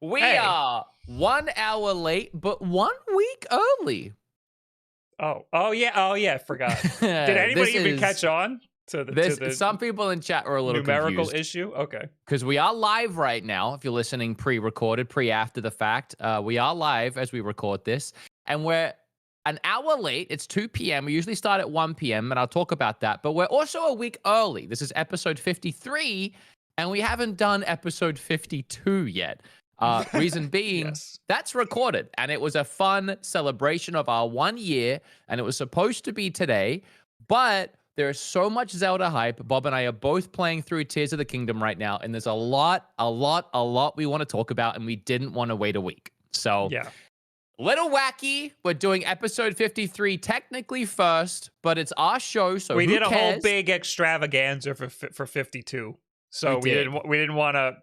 We Hey. are 1 hour late, but 1 week early. Oh yeah, I forgot. Did anybody even catch on to the Some people in chat are a little numerical confused issue? Okay. because we are live right now. If you're listening pre-recorded, after the fact, we are live as we record this, and we're an hour late. It's 2 p.m. We usually start at 1 p.m., and I'll talk about that. But we're also a week early. This is episode 53, and we haven't done episode 52 yet. Reason being, Yes. that's recorded, and it was a fun celebration of our 1 year, and it was supposed to be today, but there is so much Zelda hype. Bob and I are both playing through Tears of the Kingdom right now, and there's a lot we want to talk about, and we didn't want to wait a week. So, Yeah. little wacky. We're doing episode 53 technically first, but it's our show, so we who did a cares? whole big extravaganza for 52. So we didn't want to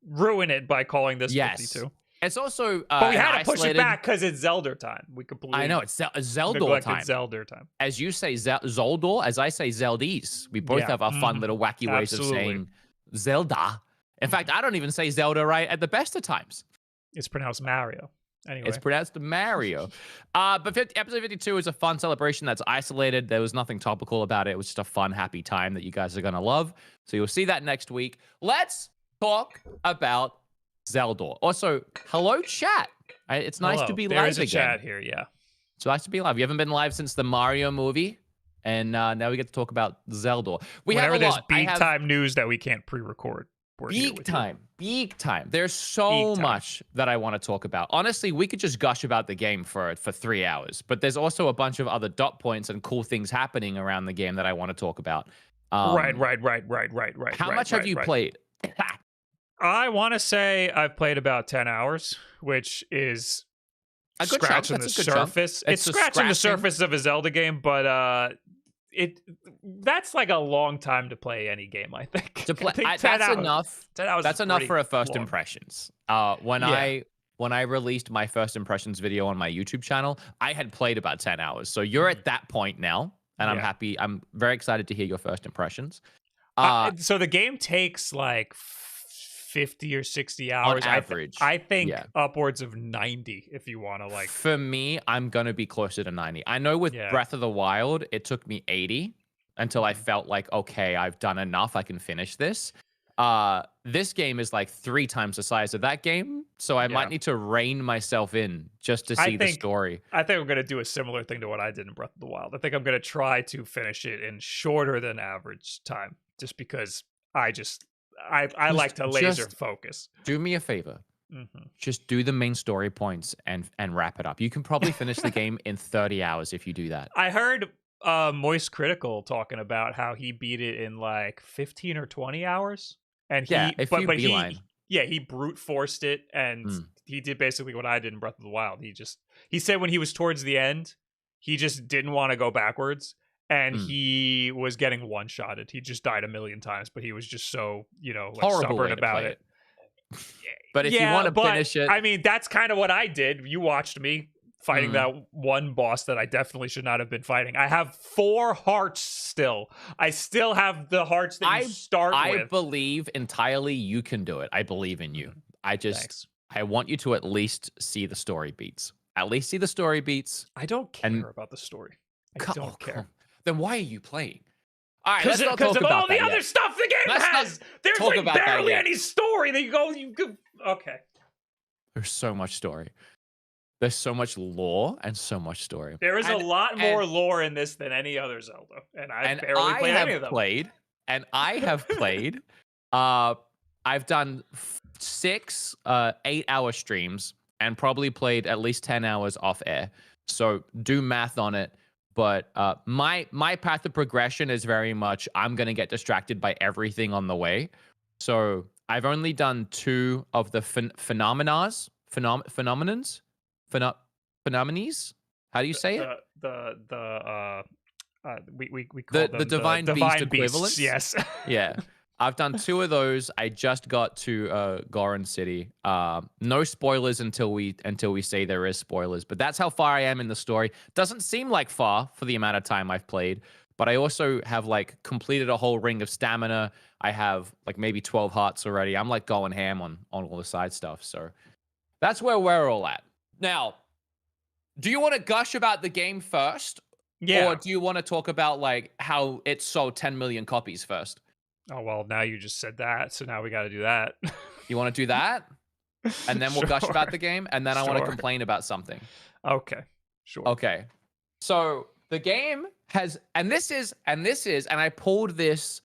ruin it by calling this 52. It's also but we had to push it back because it's Zelda time. We completely I know it's Zelda time. Zelda time. As you say Zoldor, as I say Zeldies. We both have our fun little wacky ways of saying Zelda. In fact, I don't even say Zelda right at the best of times. It's pronounced Mario. Anyway. It's pronounced Mario. But episode 52 is a fun celebration that's isolated. There was nothing topical about it. It was just a fun, happy time that you guys are going to love. So you'll see that next week. Let's talk about Zelda. Also, hello, chat. It's nice to be live again. There is a chat here, yeah. It's nice to be live. You haven't been live since the Mario movie. And now we get to talk about Zelda. Whenever there's big time news that we can't pre-record. Big time. There's so much that I want to talk about. Honestly, we could just gush about the game for 3 hours, but there's also a bunch of other dot points and cool things happening around the game that I want to talk about. Right. How much have you played? I want to say I've played about 10 hours, which is scratching the surface. It's scratching the surface of a Zelda game, but that's like a long time to play any game, I think. That's enough. 10 hours that's enough for a first long. impressions. When I released my first impressions video on my YouTube channel, I had played about 10 hours. So you're at that point now, and I'm happy. I'm very excited to hear your first impressions. So the game takes like 50 or 60 hours on average. I think upwards of 90 if you want to like. For me, I'm going to be closer to 90. I know with Breath of the Wild, it took me 80 until I felt like, okay, I've done enough. I can finish this. This game is like 3 times the size of that game. So I might need to rein myself in just to see the story. I think I'm going to do a similar thing to what I did in Breath of the Wild. I think I'm going to try to finish it in shorter than average time just because I like to laser focus. Do me a favor. Just do the main story points and wrap it up. You can probably finish the game in 30 hours if you do that. I heard Moist Critical talking about how he beat it in like 15 or 20 hours. And he brute forced it, and he did basically what I did in Breath of the Wild. He said when he was towards the end, he just didn't want to go backwards. And he was getting one-shotted. He just died a million times, but he was just so, stubborn about it. But if you want to finish it... I mean, that's kind of what I did. You watched me fighting that one boss that I definitely should not have been fighting. I have 4 hearts still. I still have the hearts that you start with. I believe entirely you can do it. I believe in you. I want you to at least see the story beats. At least see the story beats. I don't care about the story. I don't care. Then why are you playing? All right, let's not talk because of about all the other stuff the game has. There's like barely any story that you go. Okay. There's so much story. There's so much lore and so much story. There is a lot more lore in this than any other Zelda, and I barely played any of them. I have played. I've done 6 8-hour streams and probably played at least 10 hours off air. So do math on it. But my path of progression is very much I'm going to get distracted by everything on the way. So I've only done 2 of the phenomenons. How do you say it? We call them the divine beast equivalents. Yes. Yeah. I've done 2 of those. I just got to Goron City. No spoilers until we say there is spoilers. But that's how far I am in the story. Doesn't seem like far for the amount of time I've played. but I also have like completed a whole ring of stamina. I have like maybe 12 hearts already. I'm like going ham on all the side stuff. So that's where we're all at. Now, do you want to gush about the game first? Yeah. Or do you want to talk about like how it sold 10 million copies first? Oh, well, now you just said that, so now we got to do that. You want to do that? And then we'll gush about the game, and then I want to complain about something. Okay, sure. Okay. So the game has, and I pulled this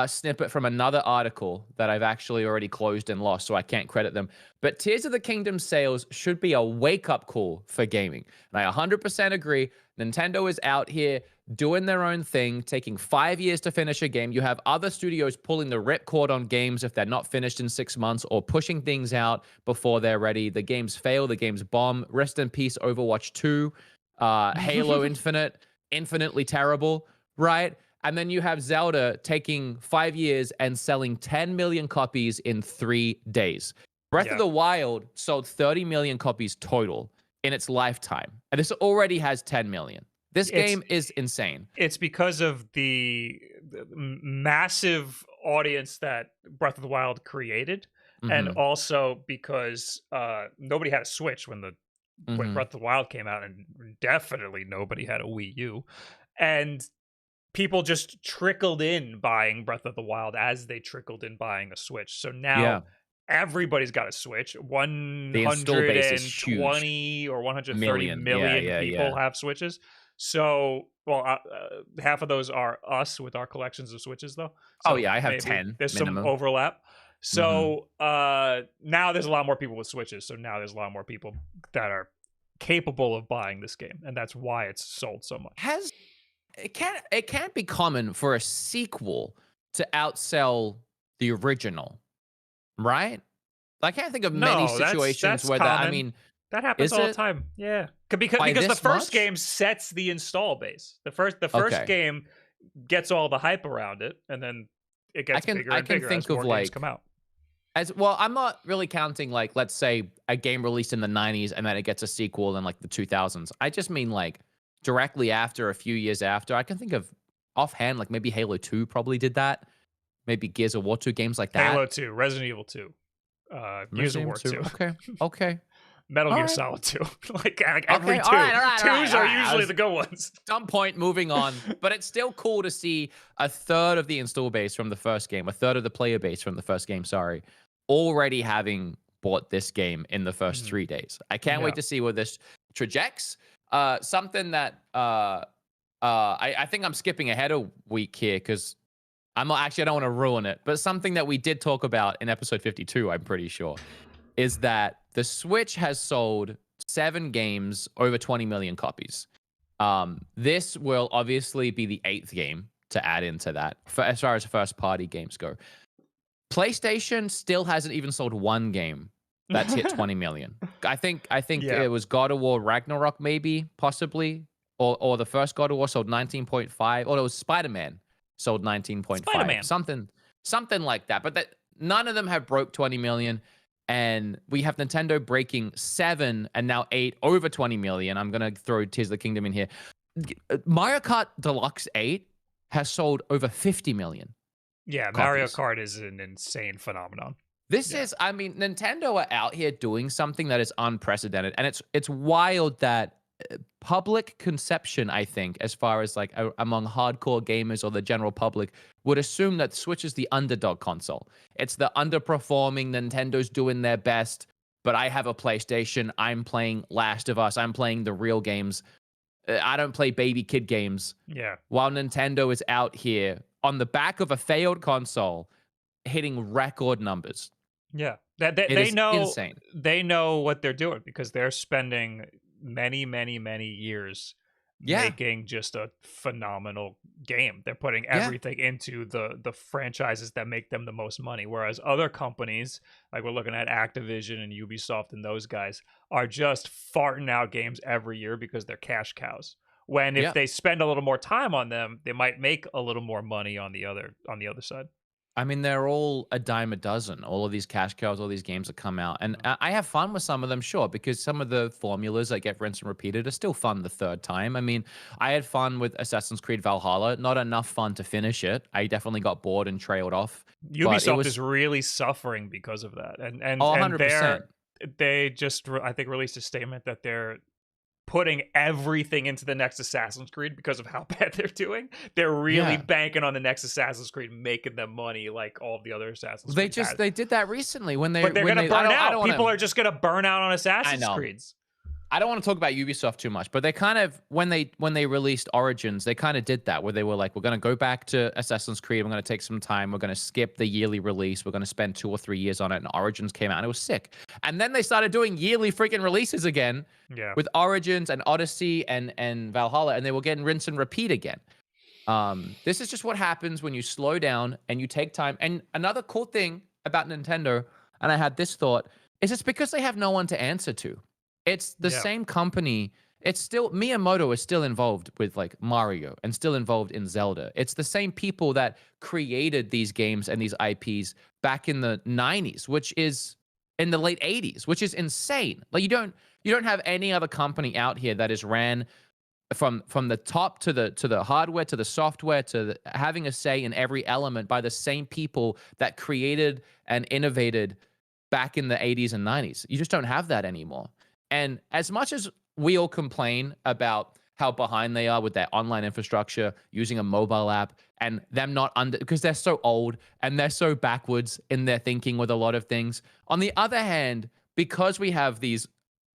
snippet from another article that I've actually already closed and lost, so I can't credit them. But Tears of the Kingdom sales should be a wake-up call for gaming. And I 100% agree. Nintendo is out here doing their own thing, taking 5 years to finish a game. You have other studios pulling the ripcord on games if they're not finished in 6 months or pushing things out before they're ready. The games fail. The games bomb. Rest in peace, Overwatch 2. Halo Infinite, infinitely terrible, right? And then you have Zelda taking 5 years and selling 10 million copies in 3 days. Breath of the Wild sold 30 million copies total in its lifetime. And this already has 10 million. This game is insane. It's because of the massive audience that Breath of the Wild created. And also because nobody had a Switch when Breath of the Wild came out, and definitely nobody had a Wii U. And people just trickled in buying Breath of the Wild as they trickled in buying a Switch. So now everybody's got a Switch. 120 or 130 million people have Switches. So, well, half of those are us with our collections of Switches, though. So I have 10. There's minimum. some overlap. So now there's a lot more people with Switches. So now there's a lot more people that are capable of buying this game, and that's why it's sold so much. It can't be common for a sequel to outsell the original, right? I can't think of many situations where common. that. I mean, that happens all the time. Yeah, because the first game sets the install base. The first game gets all the hype around it, and then it gets bigger and bigger as more games come out. As well, I'm not really counting like, let's say a game released in the 90s and then it gets a sequel in like the 2000s. I just mean like directly after, a few years after. I can think of offhand, like maybe Halo 2 probably did that. Maybe Gears of War 2, games like that. Halo 2, Resident Evil 2, Gears of War 2. Okay. Metal Gear Solid 2. like every two. Twos are usually the good ones. Some point moving on. But it's still cool to see a third of the install base from the first game, a third of the player base from the first game, already having bought this game in the first 3 days. I can't wait to see where this trajects. Something that I think I'm skipping ahead a week here because I don't want to ruin it, but something that we did talk about in episode 52, I'm pretty sure, is that the Switch has sold 7 games over 20 million copies. This will obviously be the 8th game to add into that as far as first-party games go. PlayStation still hasn't even sold 1 game that's hit 20 million. I think it was God of War Ragnarok, maybe, possibly, or the first God of War sold 19.5, or it was Spider-Man sold 19.5, something like that. But none of them have broke 20 million, and we have Nintendo breaking 7 and now 8 over 20 million. I'm gonna throw Tears of the Kingdom in here. Mario Kart Deluxe 8 has sold over 50 million. Yeah, copies. Mario Kart is an insane phenomenon. Nintendo are out here doing something that is unprecedented, and it's wild that public conception, I think, as far as like among hardcore gamers or the general public, would assume that Switch is the underdog console. It's the underperforming, Nintendo's doing their best, but I have a PlayStation, I'm playing Last of Us, I'm playing the real games. I don't play baby kid games. Yeah. While Nintendo is out here on the back of a failed console, hitting record numbers. Yeah, they know insane. They know what they're doing because they're spending many years making just a phenomenal game. They're putting everything into the franchises that make them the most money, whereas other companies, like we're looking at Activision and Ubisoft and those guys, are just farting out games every year because they're cash cows. When if they spend a little more time on them, they might make a little more money on the other side. I mean, they're all a dime a dozen. All of these cash cows, all these games that come out. And I have fun with some of them, sure, because some of the formulas that get rinsed and repeated are still fun the third time. I mean, I had fun with Assassin's Creed Valhalla. Not enough fun to finish it. I definitely got bored and trailed off. Ubisoft is really suffering because of that. And 100%. They just, I think, released a statement that they're putting everything into the next Assassin's Creed because of how bad they're doing. They're really banking on the next Assassin's Creed making them money like all of the other Assassin's Creed. They did that recently when But they're going to burn out. People are just going to burn out on Assassin's Creeds. I don't want to talk about Ubisoft too much, but they kind of, when they released Origins, they kind of did that, where they were like, we're going to go back to Assassin's Creed. We're going to take some time. We're going to skip the yearly release. We're going to spend 2 or 3 years on it. And Origins came out and it was sick. And then they started doing yearly freaking releases again with Origins and Odyssey and Valhalla, and they were getting rinse and repeat again. This is just what happens when you slow down and you take time. And another cool thing about Nintendo, and I had this thought, is it's because they have no one to answer to. It's the same company. It's still, Miyamoto is still involved with like Mario and still involved in Zelda. It's the same people that created these games and these IPs back in the 90s, which is in the late 80s, which is insane. Like you don't have any other company out here that is ran from the top to the hardware to the software to having a say in every element by the same people that created and innovated back in the 80s and 90s. You just don't have that anymore. And as much as we all complain about how behind they are with their online infrastructure, using a mobile app, and them not because they're so old and they're so backwards in their thinking with a lot of things. On the other hand, because we have these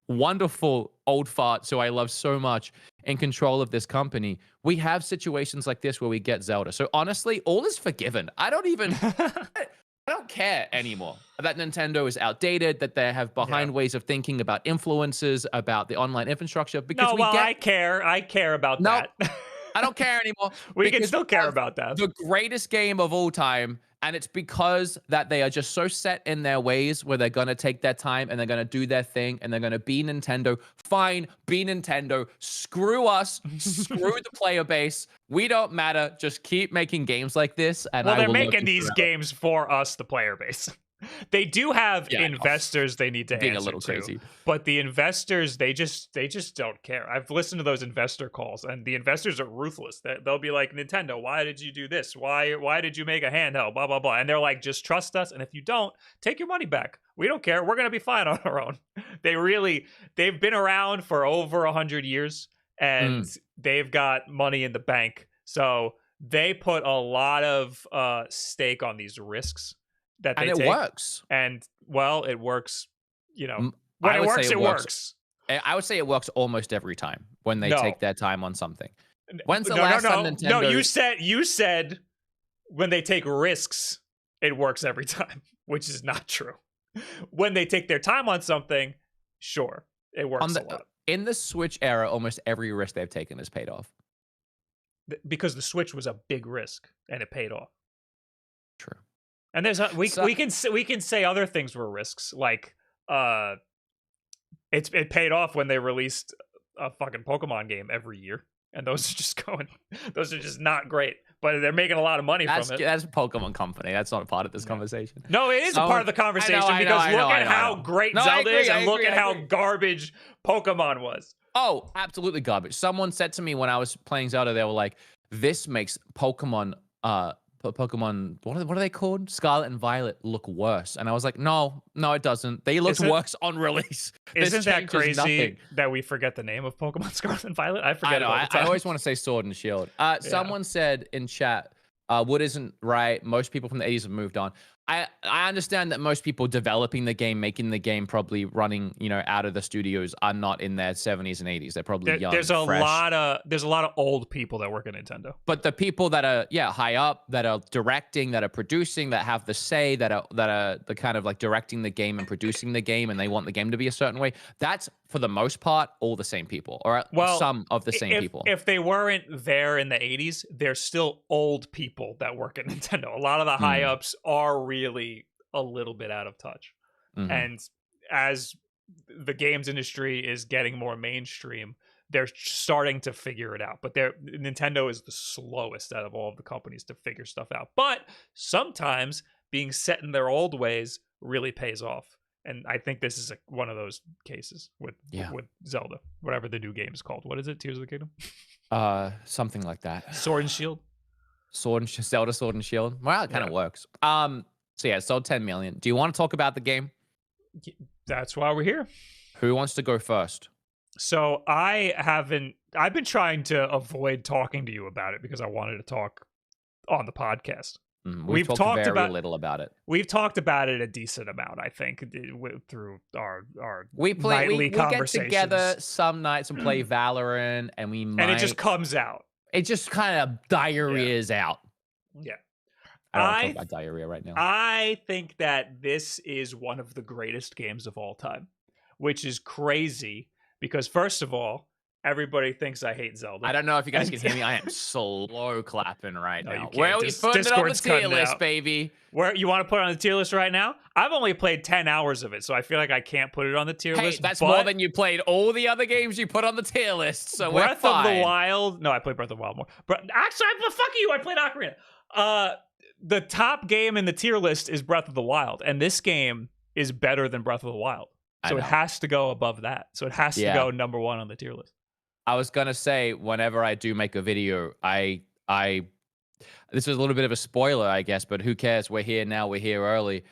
wonderful old farts who I love so much in control of this company, we have situations like this where we get Zelda. So honestly, all is forgiven. I don't care anymore that Nintendo is outdated, that they have behind ways of thinking about influences, about the online infrastructure. Because I care. I care about that. I don't care anymore. We can still care about that. The greatest game of all time. And it's because that they are just so set in their ways where they're going to take their time and they're going to do their thing and they're going to be Nintendo. Fine, be Nintendo. Screw us. Screw the player base. We don't matter. Just keep making games like this. And they're making these games for us, the player base. They do have investors they need to answer a little crazy. To, but the investors they just don't care. I've listened to those investor calls, and the investors are ruthless. They'll be like, Nintendo, why did you do this? Why did you make a handheld? Blah blah blah. And they're like, just trust us, and if you don't, take your money back. We don't care. We're gonna be fine on our own. They've been around for over 100 years, and they've got money in the bank. So they put a lot of stake on these risks. And it works. And, well, it works, when it works, it works. I would say it works almost every time when they take their time on something. When's the last time Nintendo... No, you said when they take risks, it works every time, which is not true. When they take their time on something, sure, it works a lot. In the Switch era, almost every risk they've taken has paid off. Because the Switch was a big risk, and it paid off. True. And there's we can say other things were risks, like it paid off when they released a fucking Pokemon game every year, and those are just not great, but they're making a lot of money from it. That's a Pokemon company. That's not a part of this conversation. No, it is a part of the conversation because look at how great Zelda is, and look at how garbage Pokemon was. Oh, absolutely garbage. Someone said to me when I was playing Zelda, they were like, "This makes Pokemon." Pokemon, what are they called? Scarlet and Violet look worse. And I was like, no, it doesn't. They look worse on release. Isn't that crazy that we forget the name of Pokemon Scarlet and Violet? I forget it all the time. I always want to say Sword and Shield. Someone said in chat, Wood isn't right. Most people from the 80s have moved on. I understand that most people developing the game, making the game, probably running, out of the studios are not in their 70s and 80s. They're probably young. There's a lot of old people that work at Nintendo. But the people that are high up, that are directing, that are producing, that have the say, that are the kind of like directing the game and producing the game, and they want the game to be a certain way. That's for the most part all the same people, or some of the same people. If they weren't there in the 80s, they're still old people that work at Nintendo. A lot of the high ups are really a little bit out of touch. And as the games industry is getting more mainstream, they're starting to figure it out. But Nintendo is the slowest out of all of the companies to figure stuff out. But sometimes being set in their old ways really pays off. And I think this is one of those cases with Zelda, whatever the new game is called. What is it? Tears of the Kingdom? Something like that. Sword and Shield? Zelda Sword and Shield. Well, it kind of works. So yeah, it sold 10 million. Do you want to talk about the game? That's why we're here. Who wants to go first? So I've been trying to avoid talking to you about it because I wanted to talk on the podcast. We've talked very little about it. We've talked about it a decent amount, I think, through our nightly we conversations. Get together some nights and play Valorant, and and it just comes out. It just kind of diarrheas out. Yeah. I don't want to talk about diarrhea right now. I think that this is one of the greatest games of all time, which is crazy because, first of all, everybody thinks I hate Zelda. I don't know if you guys can hear me. I am slow clapping right now. Where are we putting it on the tier list, baby? Where you want to put it on the tier list right now? I've only played 10 hours of it, so I feel like I can't put it on the tier list. That's more than you played all the other games you put on the tier list, so Breath of the Wild. No, I played Breath of the Wild more. But actually, fuck you. I played Ocarina. The top game in the tier list is Breath of the Wild, and this game is better than Breath of the Wild. So it has to go above that. So it has to go number one on the tier list. I was gonna say, whenever I do make a video, this is a little bit of a spoiler, I guess, but who cares? We're here now. We're here early.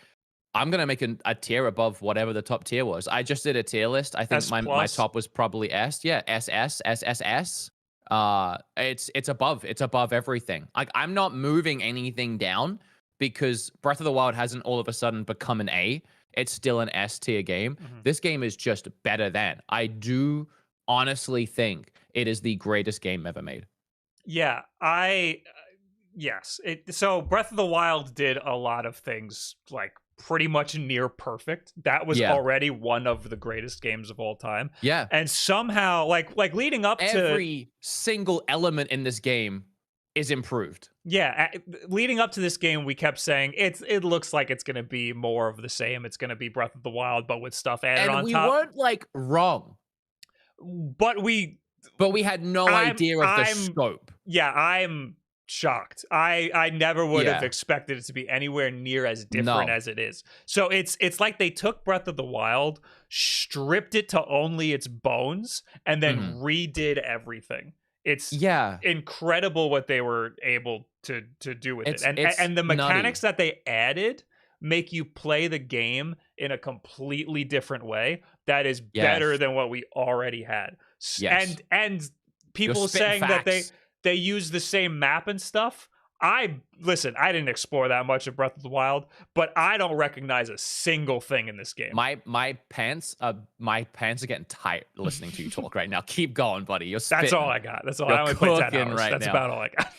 I'm gonna make a tier above whatever the top tier was. I just did a tier list. I think my top was probably S. Yeah, SS, SSS. It's above everything. Like, I'm not moving anything down because Breath of the Wild hasn't all of a sudden become an A. It's still an S tier game. This game is just better than. I do honestly think it is the greatest game ever made. Yeah, yes. So Breath of the Wild did a lot of things like pretty much near perfect. That was already one of the greatest games of all time. Yeah. And somehow, like leading up to every single element in this game is improved. Yeah, leading up to this game, we kept saying it looks like it's going to be more of the same. It's going to be Breath of the Wild, but with stuff added on top. And we weren't like wrong. But we had no idea of the scope. Yeah, I'm shocked. I never would have expected it to be anywhere near as different as it is. So it's like they took Breath of the Wild, stripped it to only its bones, and then redid everything. It's incredible what they were able to do with it. And the mechanics that they added make you play the game in a completely different way that is better than what we already had. And people saying that they use the same map and stuff. Listen, I didn't explore that much of Breath of the Wild, but I don't recognize a single thing in this game. My pants are getting tight listening to you talk right now. Keep going, buddy. You're spitting. That's all I got. That's all. I only played 10 hours. That's about all I got.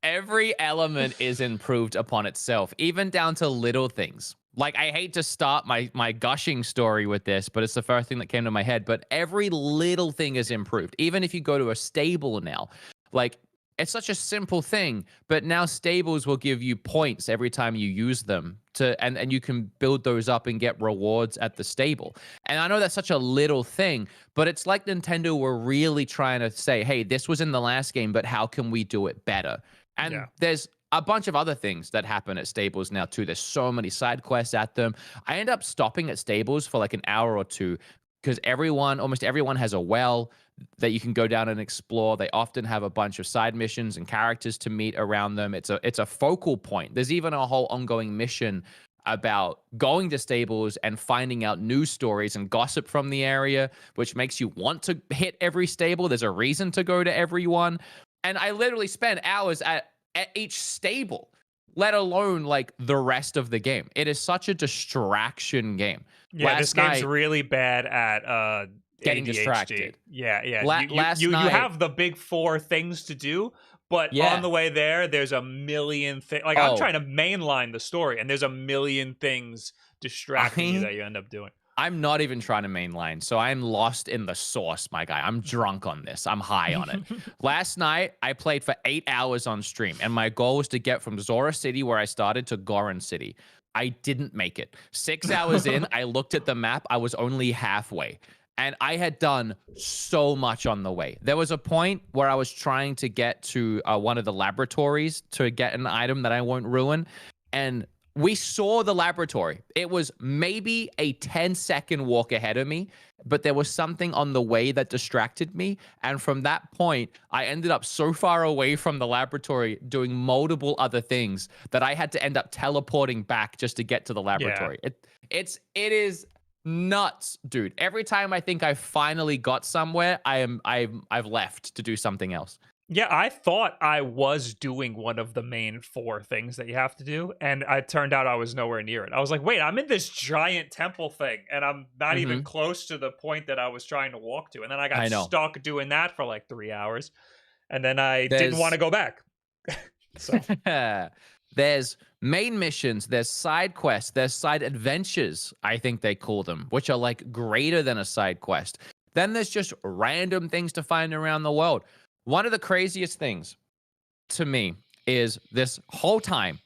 Every element is improved upon itself, even down to little things. Like, I hate to start my gushing story with this, but it's the first thing that came to my head. But every little thing is improved. Even if you go to a stable now, like, it's such a simple thing, but now stables will give you points every time you use them and you can build those up and get rewards at the stable. And I know that's such a little thing, but it's like Nintendo were really trying to say, hey, this was in the last game, but how can we do it better? And there's a bunch of other things that happen at stables now too. There's so many side quests at them. I end up stopping at stables for like an hour or two because almost everyone has a well that you can go down and explore. They often have a bunch of side missions and characters to meet around them. It's a focal point. There's even a whole ongoing mission about going to stables and finding out news stories and gossip from the area, which makes you want to hit every stable. There's a reason to go to every one. And I literally spend hours at each stable, let alone like the rest of the game. It is such a distraction game. Yeah, this game's really bad at getting ADHD. Distracted. Yeah. You have the big 4 things to do, but on the way there's a million things. Like, I'm trying to mainline the story, and there's a million things distracting you that you end up doing. I'm not even trying to mainline, so I'm lost in the sauce, my guy. I'm drunk on this. I'm high on it. Last night, I played for 8 hours on stream, and my goal was to get from Zora City, where I started, to Goron City. I didn't make it. 6 hours in, I looked at the map. I was only halfway. And I had done so much on the way. There was a point where I was trying to get to one of the laboratories to get an item that I won't ruin. And we saw the laboratory. It was maybe a 10-second walk ahead of me, but there was something on the way that distracted me. And from that point, I ended up so far away from the laboratory doing multiple other things that I had to end up teleporting back just to get to the laboratory. Yeah. It is nuts, dude. Every time I think I finally got somewhere, I've left to do something else. Yeah, I thought I was doing one of the main 4 things that you have to do, and it turned out I was nowhere near it. I was like, wait, I'm in this giant temple thing, and I'm not even close to the point that I was trying to walk to. And then I got stuck doing that for like 3 hours, and then I didn't want to go back. So there's main missions, there's side quests, there's side adventures, I think they call them, which are like greater than a side quest. Then there's just random things to find around the world. One of the craziest things to me is this whole time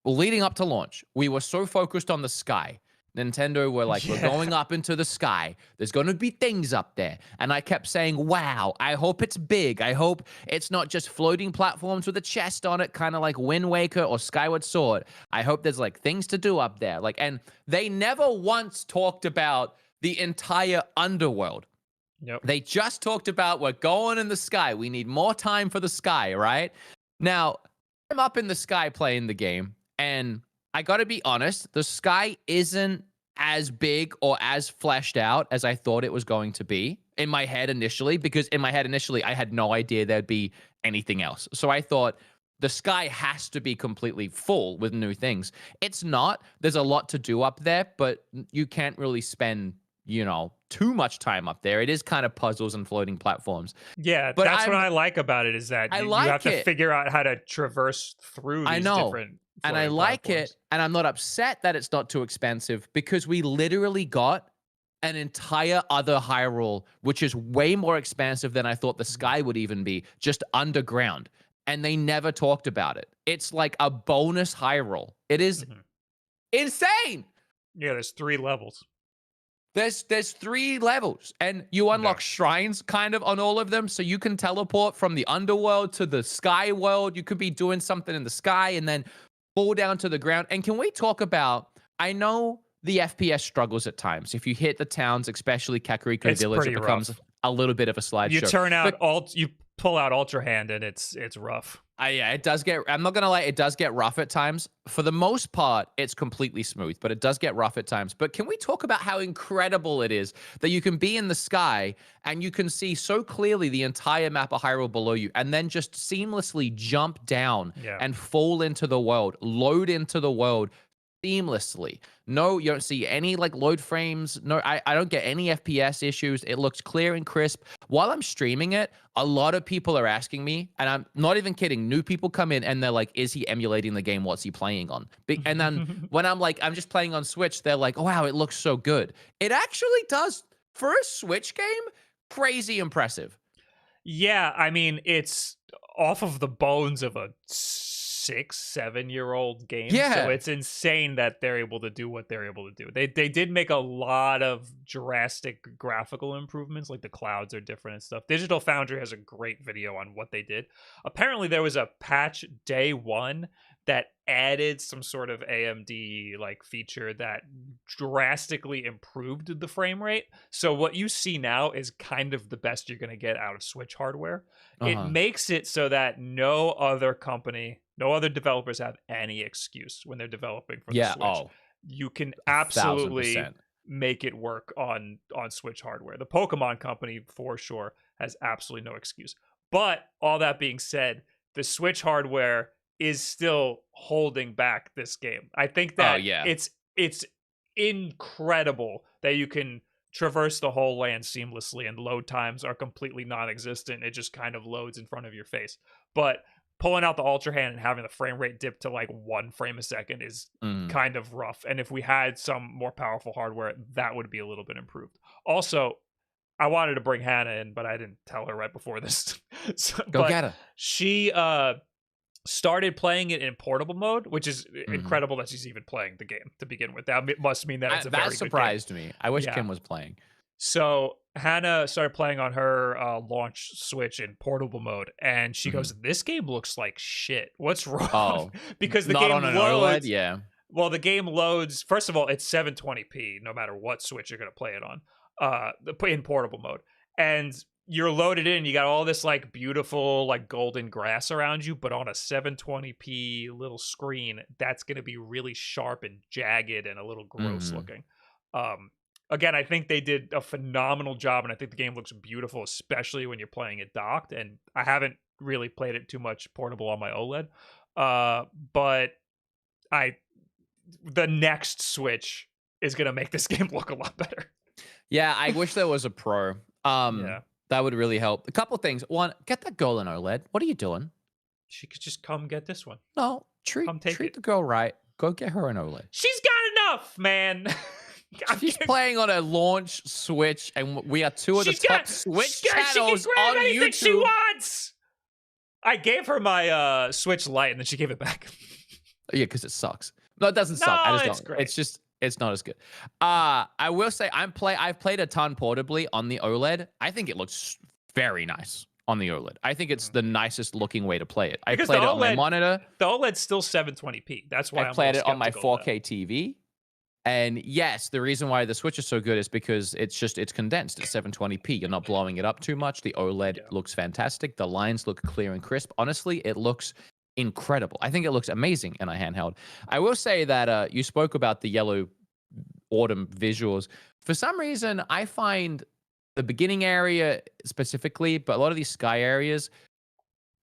leading up to launch, we were so focused on the sky. Nintendo were like, we're going up into the sky. There's going to be things up there. And I kept saying, wow, I hope it's big. I hope it's not just floating platforms with a chest on it, kind of like Wind Waker or Skyward Sword. I hope there's like things to do up there. Like, and they never once talked about the entire underworld. Yep. They just talked about we're going in the sky. We need more time for the sky, right? Now, I'm up in the sky playing the game, and I got to be honest, the sky isn't as big or as fleshed out as I thought it was going to be in my head initially, because in my head initially, I had no idea there'd be anything else. So I thought the sky has to be completely full with new things. It's not. There's a lot to do up there, but you can't really spend too much time up there. It is kind of puzzles and floating platforms. Yeah, but that's what I like about it, is that you have to figure out how to traverse through these different and I like platforms. it, and I'm not upset that it's not too expensive, because we literally got an entire other Hyrule, which is way more expansive than I thought the sky would even be, just underground. And they never talked about it. It's like a bonus Hyrule. It is insane. Yeah, there's 3 levels. There's 3 levels, and you unlock shrines kind of on all of them, so you can teleport from the underworld to the sky world. You could be doing something in the sky and then fall down to the ground. And can we talk about, I know the FPS struggles at times. If you hit the towns, especially Kakariko Village, it becomes a little bit of a slideshow. You turn out you pull out Ultra Hand, and it's rough. Yeah, it does get, I'm not going to lie, it does get rough at times. For the most part, it's completely smooth, but it does get rough at times. But can we talk about how incredible it is that you can be in the sky and you can see so clearly the entire map of Hyrule below you, and then just seamlessly jump down and fall into the world, load into the world seamlessly. No, you don't see any like load frames. No, I don't get any FPS issues. It looks clear and crisp. While I'm streaming it, a lot of people are asking me, and I'm not even kidding, new people come in and they're like, is he emulating the game? What's he playing on? And then when I'm like, I'm just playing on Switch, they're like, oh, wow, it looks so good. It actually does. For a Switch game, crazy impressive. Yeah, I mean, it's off of the bones of a 6-7-year-old game. Yeah. So it's insane that they're able to do what they're able to do. They did make a lot of drastic graphical improvements, like the clouds are different and stuff. Digital Foundry has a great video on what they did. Apparently there was a patch day 1 that added some sort of AMD like feature that drastically improved the frame rate. So what you see now is kind of the best you're going to get out of Switch hardware. It makes it so that no other company, no other developers have any excuse when they're developing for the Switch. You can absolutely 1,000%. make it work on Switch hardware. The Pokemon company for sure has absolutely no excuse. But all that being said, the Switch hardware is still holding back this game. I think that it's incredible that you can traverse the whole land seamlessly and load times are completely non-existent. It just kind of loads in front of your face. But pulling out the Ultra Hand and having the frame rate dip to like 1 frame a second is kind of rough. And if we had some more powerful hardware, that would be a little bit improved. Also, I wanted to bring Hannah in, but I didn't tell her right before this. Go get her. She started playing it in portable mode, which is incredible that she's even playing the game to begin with. That must mean that it's a very good game. That surprised me. I wish Kim was playing. So Hannah started playing on her launch Switch in portable mode, and she goes, "This game looks like shit. What's wrong?" Oh, Because the not game on an OLED, loads. yeah. Well, the game loads. First of all, it's 720p no matter what Switch you're going to play it on. In portable mode, and you're loaded in. You got all this like beautiful like golden grass around you, but on a 720p little screen, that's going to be really sharp and jagged and a little gross looking. Again, I think they did a phenomenal job, and I think the game looks beautiful, especially when you're playing it docked. And I haven't really played it too much portable on my OLED, but the next Switch is gonna make this game look a lot better. Yeah, I wish there was a Pro. Yeah. That would really help. A couple things. One, get that girl an OLED. What are you doing? She could just come get this one. No, treat the girl right. Go get her an OLED. She's got enough, man. She's playing on a launch Switch, and we are two of the top Switch channels she can grab on anything YouTube. She wants. I gave her my Switch Lite, and then she gave it back. Yeah, because it sucks. No, it doesn't suck. I just don't. Great. It's just it's not as good. I will say I've played a ton portably on the OLED. I think it looks very nice on the OLED. I think it's the nicest looking way to play it. I played it on my monitor. The OLED's still 720p. That's why I played it on my 4K TV. And yes, the reason why the Switch is so good is because it's condensed. It's 720p. You're not blowing it up too much. The OLED looks fantastic. The lines look clear and crisp. Honestly, it looks incredible. I think it looks amazing in a handheld. I will say that you spoke about the yellow autumn visuals. For some reason, I find the beginning area specifically, but a lot of these sky areas,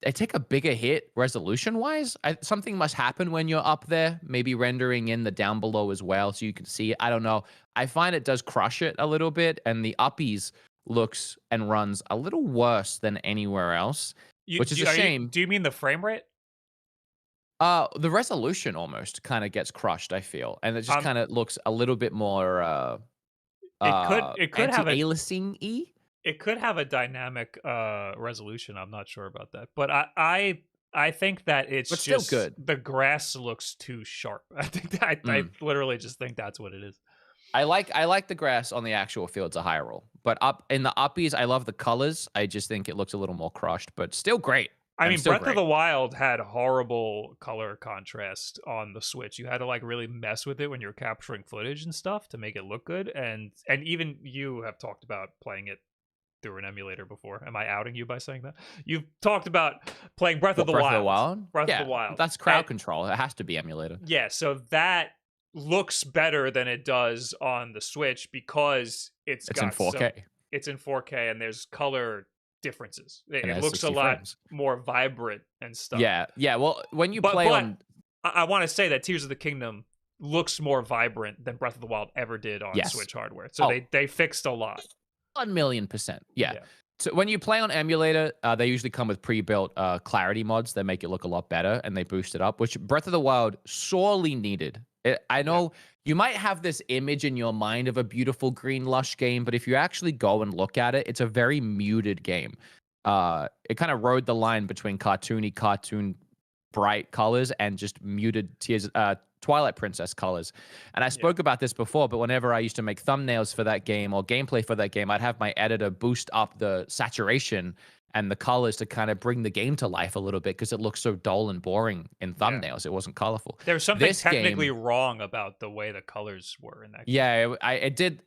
they take a bigger hit resolution-wise. Something must happen when you're up there, maybe rendering in the down below as well so you can see it. I don't know. I find it does crush it a little bit, and the uppies looks and runs a little worse than anywhere else, which is a shame. Do you mean the frame rate? The resolution almost kind of gets crushed, I feel, and it just kind of looks a little bit more it could have anti-aliasing-y. It could have a dynamic resolution. I'm not sure about that, but I think that it's still just good. The grass looks too sharp. I think that I literally just think that's what it is. I like the grass on the actual field to high roll, but up in the uppies, I love the colors. I just think it looks a little more crushed, but still great. I mean, Breath of the Wild had horrible color contrast on the Switch. You had to like really mess with it when you're capturing footage and stuff to make it look good. And even you have talked about playing it through an emulator before. Am I outing you by saying that? You've talked about playing Breath of the Wild. Breath of the Wild. That's crowd control. It has to be emulator. Yeah, so that looks better than it does on the Switch because it's in 4K. It's in 4K and there's color differences. It looks a lot more vibrant and stuff. Yeah. Well, when you play on... I want to say that Tears of the Kingdom looks more vibrant than Breath of the Wild ever did on Switch hardware. So they fixed a lot. 1,000,000%. Yeah. So when you play on emulator, they usually come with pre-built clarity mods that make it look a lot better, and they boost it up, which Breath of the Wild sorely needed. I know you might have this image in your mind of a beautiful green lush game, but if you actually go and look at it, it's a very muted game. It kind of rode the line between cartoon bright colors and just muted Twilight Princess colors. And I spoke about this before, but whenever I used to make thumbnails for that game or gameplay for that game, I'd have my editor boost up the saturation and the colors to kind of bring the game to life a little bit because it looks so dull and boring in thumbnails. It wasn't colorful. There was something technically wrong about the way the colors were in that game. Yeah,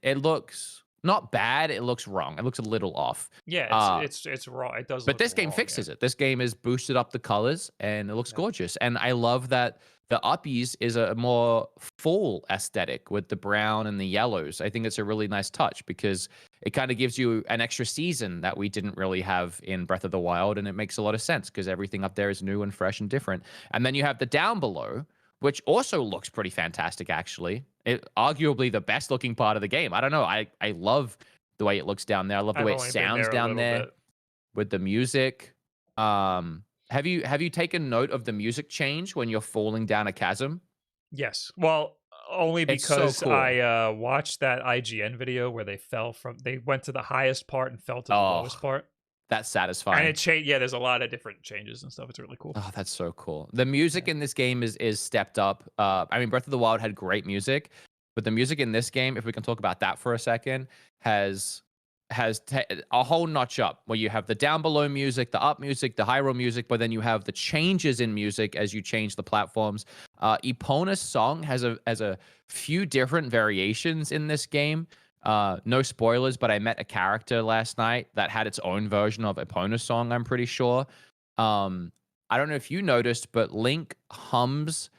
it looks not bad. It looks wrong. It looks a little off. Yeah, it's wrong. It does. But this game fixes it. This game has boosted up the colors and it looks gorgeous. And I love that the uppies is a more full aesthetic with the brown and the yellows. I think it's a really nice touch because it kind of gives you an extra season that we didn't really have in Breath of the Wild. And it makes a lot of sense because everything up there is new and fresh and different. And then you have the down below, which also looks pretty fantastic, actually. It arguably the best looking part of the game. I don't know. I love the way it looks down there. I love the way it sounds down there with the music. Have you taken note of the music change when you're falling down a chasm? Yes. Well, only because so cool. I watched that IGN video where they went to the highest part and fell to the lowest part. That's satisfying. And it changed. Yeah, there's a lot of different changes and stuff. It's really cool. Oh, that's so cool. The music in this game is stepped up. I mean, Breath of the Wild had great music, but the music in this game, if we can talk about that for a second, has a whole notch up, where you have the down below music, the up music, the high roll music, but then you have the changes in music as you change the platforms. Epona's song has a few different variations in this game. No spoilers, but I met a character last night that had its own version of Epona's song, I'm pretty sure. I don't know if you noticed, but Link hums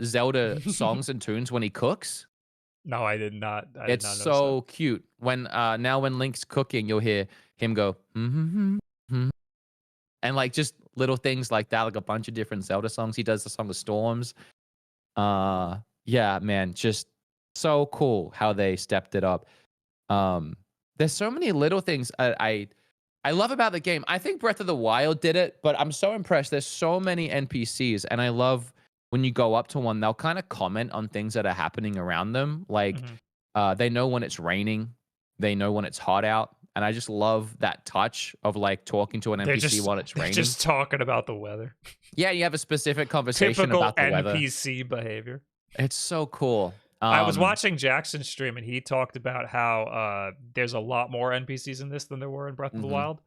Zelda songs and tunes when he cooks. No, I did not. It's so cute. When now when Link's cooking, you'll hear him go, and like just little things like that, like a bunch of different Zelda songs. He does the Song of Storms. Yeah, man, just so cool how they stepped it up. There's so many little things I love about the game. I think Breath of the Wild did it, but I'm so impressed. There's so many NPCs, and I love when you go up to one, they'll kind of comment on things that are happening around them. Like, they know when it's raining, they know when it's hot out, and I just love that touch of like talking to an NPC while it's raining. Just talking about the weather. Yeah, you have a specific conversation about the weather. Typical NPC behavior. It's so cool. I was watching Jackson's stream, and he talked about how there's a lot more NPCs in this than there were in Breath of the Wild.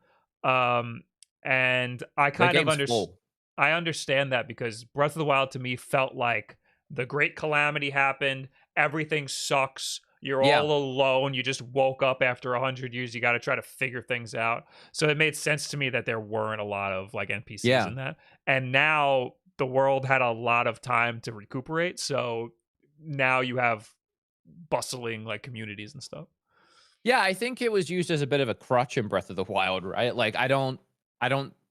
And I kind of understand. I understand that, because Breath of the Wild to me felt like the great calamity happened. Everything sucks. You're all alone. You just woke up after 100 years. You got to try to figure things out. So it made sense to me that there weren't a lot of like NPCs in that. And now the world had a lot of time to recuperate. So now you have bustling like communities and stuff. Yeah, I think it was used as a bit of a crutch in Breath of the Wild, right? Like I don't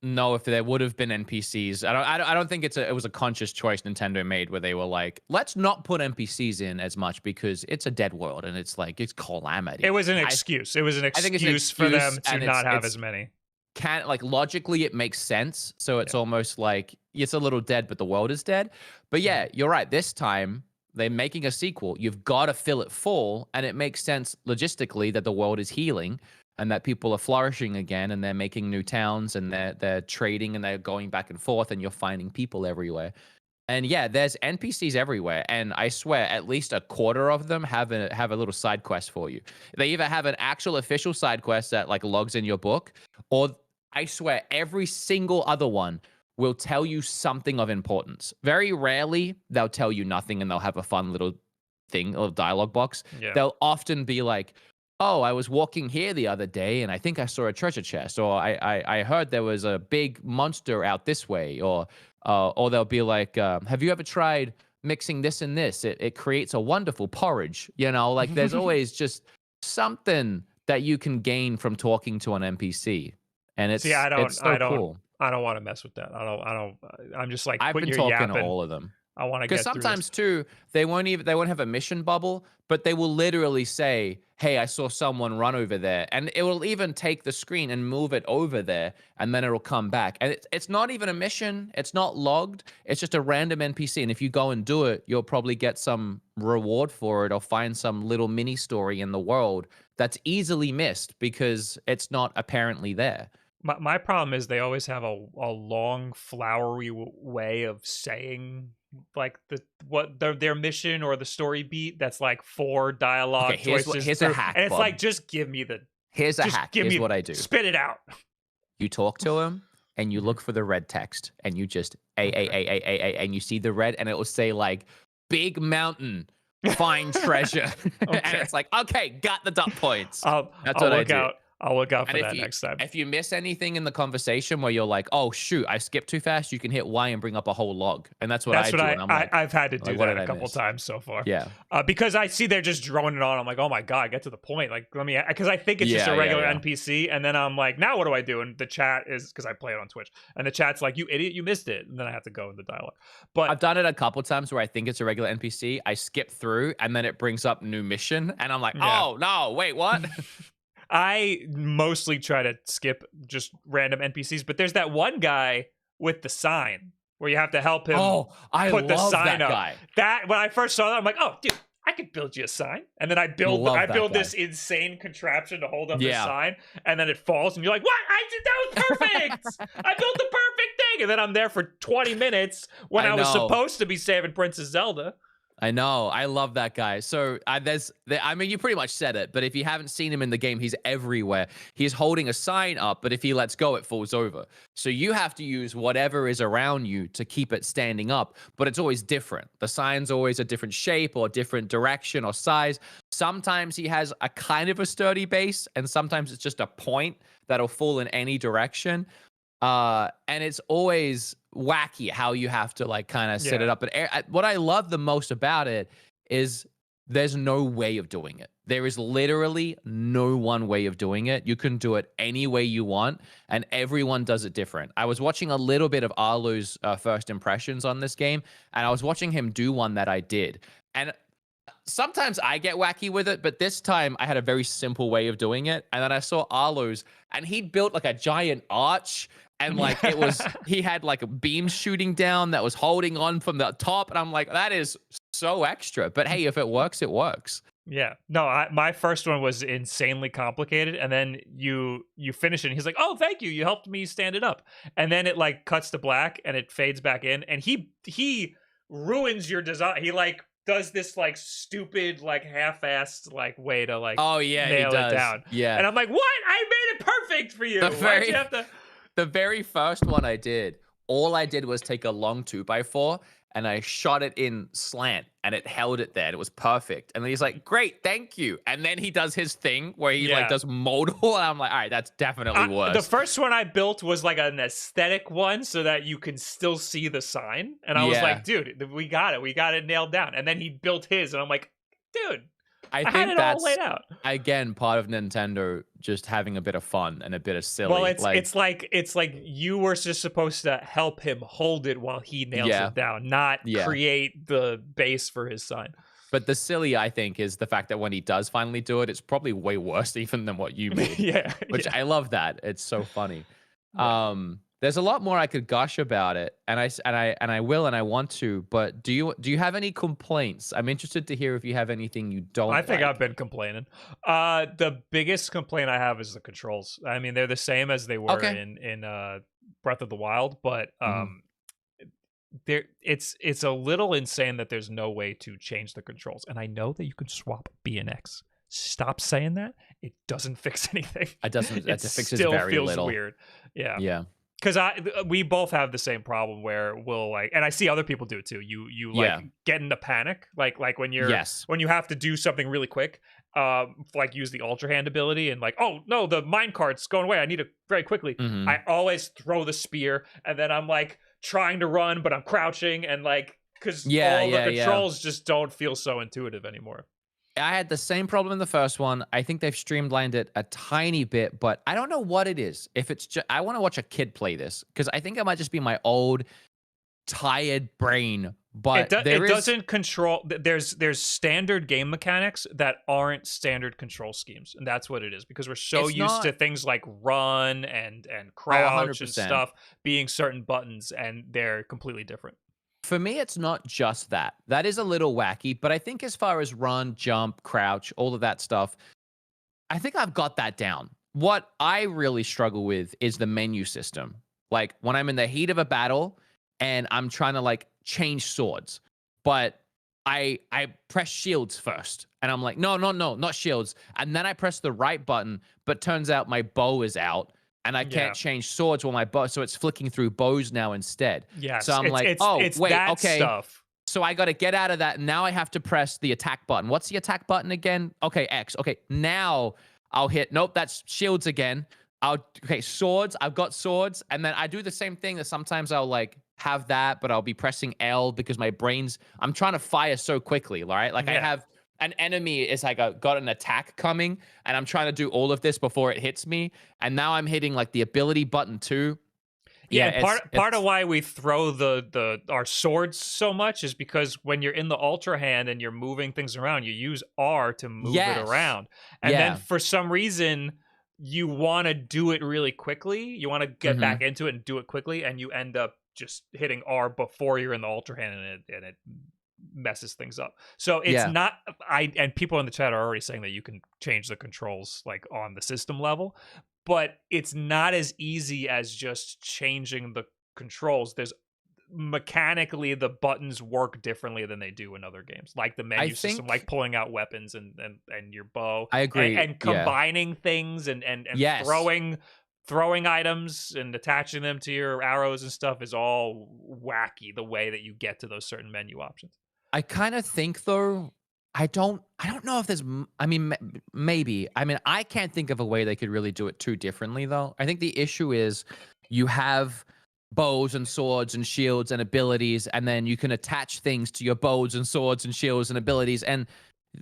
know if there would have been NPCs. I don't think it was a conscious choice Nintendo made, where they were like, let's not put NPCs in as much because it's a dead world and it's like it's calamity. It was an excuse. It was an excuse for them to not have as many. Like logically it makes sense. So it's almost like it's a little dead, but the world is dead. But yeah, you're right. This time they're making a sequel. You've got to fill it full, and it makes sense logistically that the world is healing and that people are flourishing again, and they're making new towns, and they're trading, and they're going back and forth, and you're finding people everywhere. And yeah, there's NPCs everywhere, and I swear at least a quarter of them have a little side quest for you. They either have an actual official side quest that like logs in your book, or I swear every single other one will tell you something of importance. Very rarely they'll tell you nothing, and they'll have a fun little thing or dialogue box. They'll often be like, oh, I was walking here the other day and I think I saw a treasure chest, or I heard there was a big monster out this way, or they'll be like, have you ever tried mixing this and this? It creates a wonderful porridge. You know, like there's always just something that you can gain from talking to an NPC, and it's cool. I don't want to mess with that. I'm just like, I've been talking to all of them. I want to get because sometimes too they won't have a mission bubble, but they will literally say, hey, I saw someone run over there, and it will even take the screen and move it over there, and then it'll come back, and it's not even a mission, it's not logged, it's just a random NPC, and if you go and do it, you'll probably get some reward for it, or find some little mini story in the world that's easily missed because it's not apparently there. My problem is they always have a long flowery way of saying like their mission or the story beat that's like 4 dialogue choices. Here's a hack, and it's like, just give me the. Here's a hack. Here's what I do. Spit it out. You talk to him and you look for the red text, and you just and you see the red, and it will say like big mountain, find treasure, and it's like, okay, got the dot points. That's what I do. I'll look out for that next time. If you miss anything in the conversation where you're like, oh, shoot, I skipped too fast, you can hit Y and bring up a whole log. And that's what I do. I've had to do that a couple times so far. Yeah. Because I see they're just droning it on. I'm like, oh my God, get to the point. Like, because I think it's just a regular NPC. And then I'm like, now what do I do? And the chat is, because I play it on Twitch, and the chat's like, you idiot, you missed it. And then I have to go in the dialogue. But I've done it a couple times where I think it's a regular NPC. I skip through, and then it brings up new mission. And I'm like, oh, no, wait, what? I mostly try to skip just random NPCs, but there's that one guy with the sign where you have to help him put the sign up. Guy. That when I first saw that, I'm like, oh, dude, I could build you a sign. And then I build this insane contraption to hold up the sign, and then it falls, and you're like, what? That was perfect. I built the perfect thing. And then I'm there for 20 minutes when I was supposed to be saving Princess Zelda. I know. I love that guy. So I mean, you pretty much said it, but if you haven't seen him in the game, he's everywhere. He's holding a sign up, but if he lets go, it falls over. So you have to use whatever is around you to keep it standing up, but it's always different. The sign's always a different shape or different direction or size. Sometimes he has a kind of a sturdy base, and sometimes it's just a point that'll fall in any direction. And it's always wacky how you have to like kind of set it up. But what I love the most about it is there's no way of doing it. There is literally no one way of doing it. You can do it any way you want, and everyone does it different. I was watching a little bit of Arlu's first impressions on this game, and I was watching him do one that I did. And sometimes I get wacky with it, but this time I had a very simple way of doing it. And then I saw Arlo's, and he built like a giant arch. And like he had like a beam shooting down that was holding on from the top. And I'm like, that is so extra. But hey, if it works, it works. Yeah. No, my first one was insanely complicated. And then you finish it and he's like, oh, thank you. You helped me stand it up. And then it like cuts to black and it fades back in. And he ruins your design. He like does this like stupid, like half-assed like way to like nail it down. Yeah. And I'm like, what? I made it perfect for you. Why'd you have to... The very first one I did, all I did was take a long 2x4 and I shot it in slant and it held it there and it was perfect. And then he's like, great, thank you. And then he does his thing where he like does multiple. And I'm like, all right, that's definitely worse. The first one I built was like an aesthetic one so that you can still see the sign. And I was like, dude, we got it. We got it nailed down. And then he built his and I'm like, dude. I think had it that's all laid out. Again, part of Nintendo just having a bit of fun and a bit of silly. Well, it's like you were just supposed to help him hold it while he nails it down, not create the base for his sign. But the silly, I think, is the fact that when he does finally do it, it's probably way worse even than what you made. Which I love that. It's so funny. Right. There's a lot more I could gush about it, and I will and I want to. But do you have any complaints? I'm interested to hear if you have anything you don't. I think I've been complaining. The biggest complaint I have is the controls. I mean, they're the same as they were in Breath of the Wild, but it's a little insane that there's no way to change the controls. And I know that you can swap B and X. Stop saying that. It doesn't fix anything. It doesn't. It fixes still very feels little. Weird. Yeah. Yeah. Because we both have the same problem where we'll like, and I see other people do it too. You like get into panic, like when you're when you have to do something really quick, like use the Ultra Hand ability and like, oh no, the mine cart's going away. I need it very quickly. I always throw the spear, and then I'm like trying to run, but I'm crouching, and like because all the controls just don't feel so intuitive anymore. I had the same problem in the first one. I think they've streamlined it a tiny bit, but I don't know what it is. If it's just, I want to watch a kid play this because I think it might just be my old, tired brain. But it doesn't control. There's standard game mechanics that aren't standard control schemes, and that's what it is. Because we're so used to things like run and crouch and stuff being certain buttons, and they're completely different. For me, it's not just that. That is a little wacky, but I think as far as run, jump, crouch, all of that stuff, I think I've got that down. What I really struggle with is the menu system. Like when I'm in the heat of a battle and I'm trying to like change swords, but I press shields first and I'm like, no, not shields. And then I press the right button, but turns out my bow is out. And I can't change swords while my bow, so it's flicking through bows now instead. Yes. So I'm like, it's wait, that okay. Stuff. So I got to get out of that. Now I have to press the attack button. What's the attack button again? Okay, X. Okay, now I'll hit. Nope, that's shields again. Swords. I've got swords, and then I do the same thing. That sometimes I'll like have that, but I'll be pressing L because my brain's. I'm trying to fire so quickly, right? Like I have. An enemy is like got an attack coming, and I'm trying to do all of this before it hits me, and now I'm hitting like the ability button too. Part of why we throw our swords so much is because when you're in the Ultra Hand and you're moving things around, you use R to move it around, and then for some reason you want to do it really quickly. You want to get back into it and do it quickly, and you end up just hitting R before you're in the Ultra Hand, and it messes things up. So it's not and people in the chat are already saying that you can change the controls like on the system level, but it's not as easy as just changing the controls. mechanically the buttons work differently than they do in other games, like the menu system, like pulling out weapons and your bow. I agree. And combining things and yes. throwing items and attaching them to your arrows and stuff is all wacky, the way that you get to those certain menu options. I kind of think though, I don't know if there's, I mean, maybe. I mean, I can't think of a way they could really do it too differently though. I think the issue is you have bows and swords and shields and abilities, and then you can attach things to your bows and swords and shields and abilities. And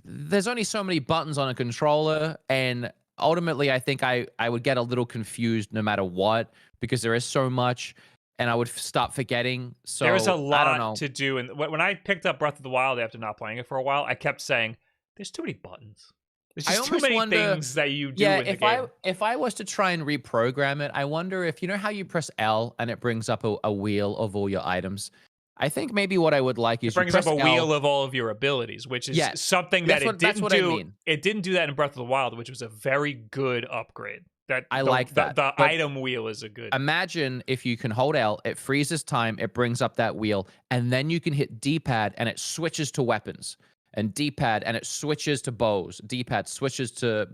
there's only so many buttons on a controller. And ultimately, I think I would get a little confused no matter what, because there is so much. And I would stop forgetting. So there's a I don't know. lot to do. And when I picked up Breath of the Wild after not playing it for a while, I kept saying, "There's too many buttons. There's just too many things that you do in the game." If I was to try and reprogram it, I wonder if, you know how you press L and it brings up a wheel of all your items. I think maybe what I would like is it brings up a wheel of all of your abilities, which is something that it didn't do. I mean. It didn't do that in Breath of the Wild, which was a very good upgrade. I like that. The item wheel is a good. Imagine if you can hold L, it freezes time, it brings up that wheel, and then you can hit D-pad and it switches to weapons, and D-pad and it switches to bows, D-pad switches to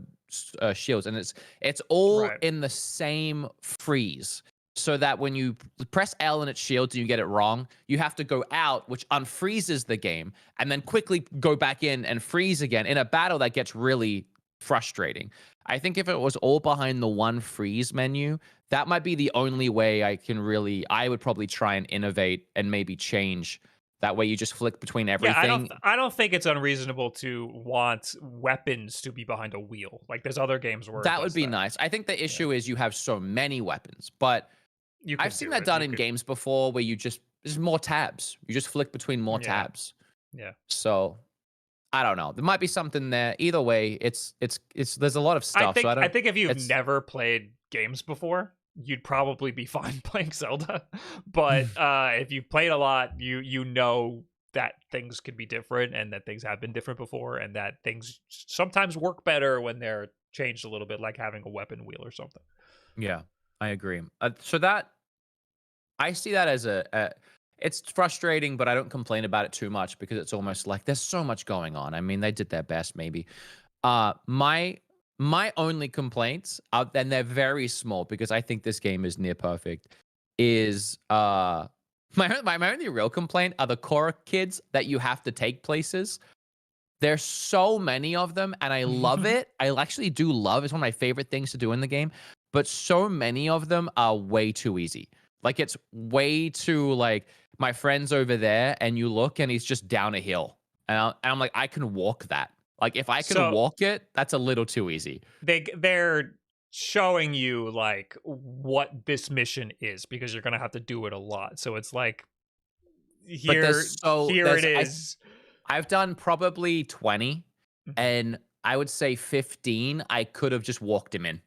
shields, and it's all in the same freeze. So that when you press L and it shields and you get it wrong, you have to go out, which unfreezes the game, and then quickly go back in and freeze again. In a battle, that gets really frustrating. I think if it was all behind the one freeze menu, that might be the only way I would probably try and innovate and maybe change. That way you just flick between everything. Yeah, I don't think it's unreasonable to want weapons to be behind a wheel. Like there's other games where that would be nice. I think the issue is you have so many weapons, but I've seen that done in games before where there's more tabs. You just flick between more tabs. Yeah. So I don't know. There might be something there. Either way, it's there's a lot of stuff. I think if you've never played games before, you'd probably be fine playing Zelda. But if you've played a lot, you know that things could be different, and that things have been different before, and that things sometimes work better when they're changed a little bit, like having a weapon wheel or something. Yeah, I agree. So that I see that as it's frustrating, but I don't complain about it too much, because it's almost like there's so much going on. I mean, they did their best, maybe. My only complaints, and they're very small because I think this game is near perfect, is my only real complaint are the core kids that you have to take places. There's so many of them, and I love it. I actually do love it. It's one of my favorite things to do in the game, but so many of them are way too easy. Like, it's way too, like, my friend's over there, and you look, and he's just down a hill. And I'm like, I can walk that. Like, if I can walk it, that's a little too easy. They're showing you, like, what this mission is, because you're going to have to do it a lot. So it's like, here it is. I've done probably 20, and I would say 15 I could have just walked him in.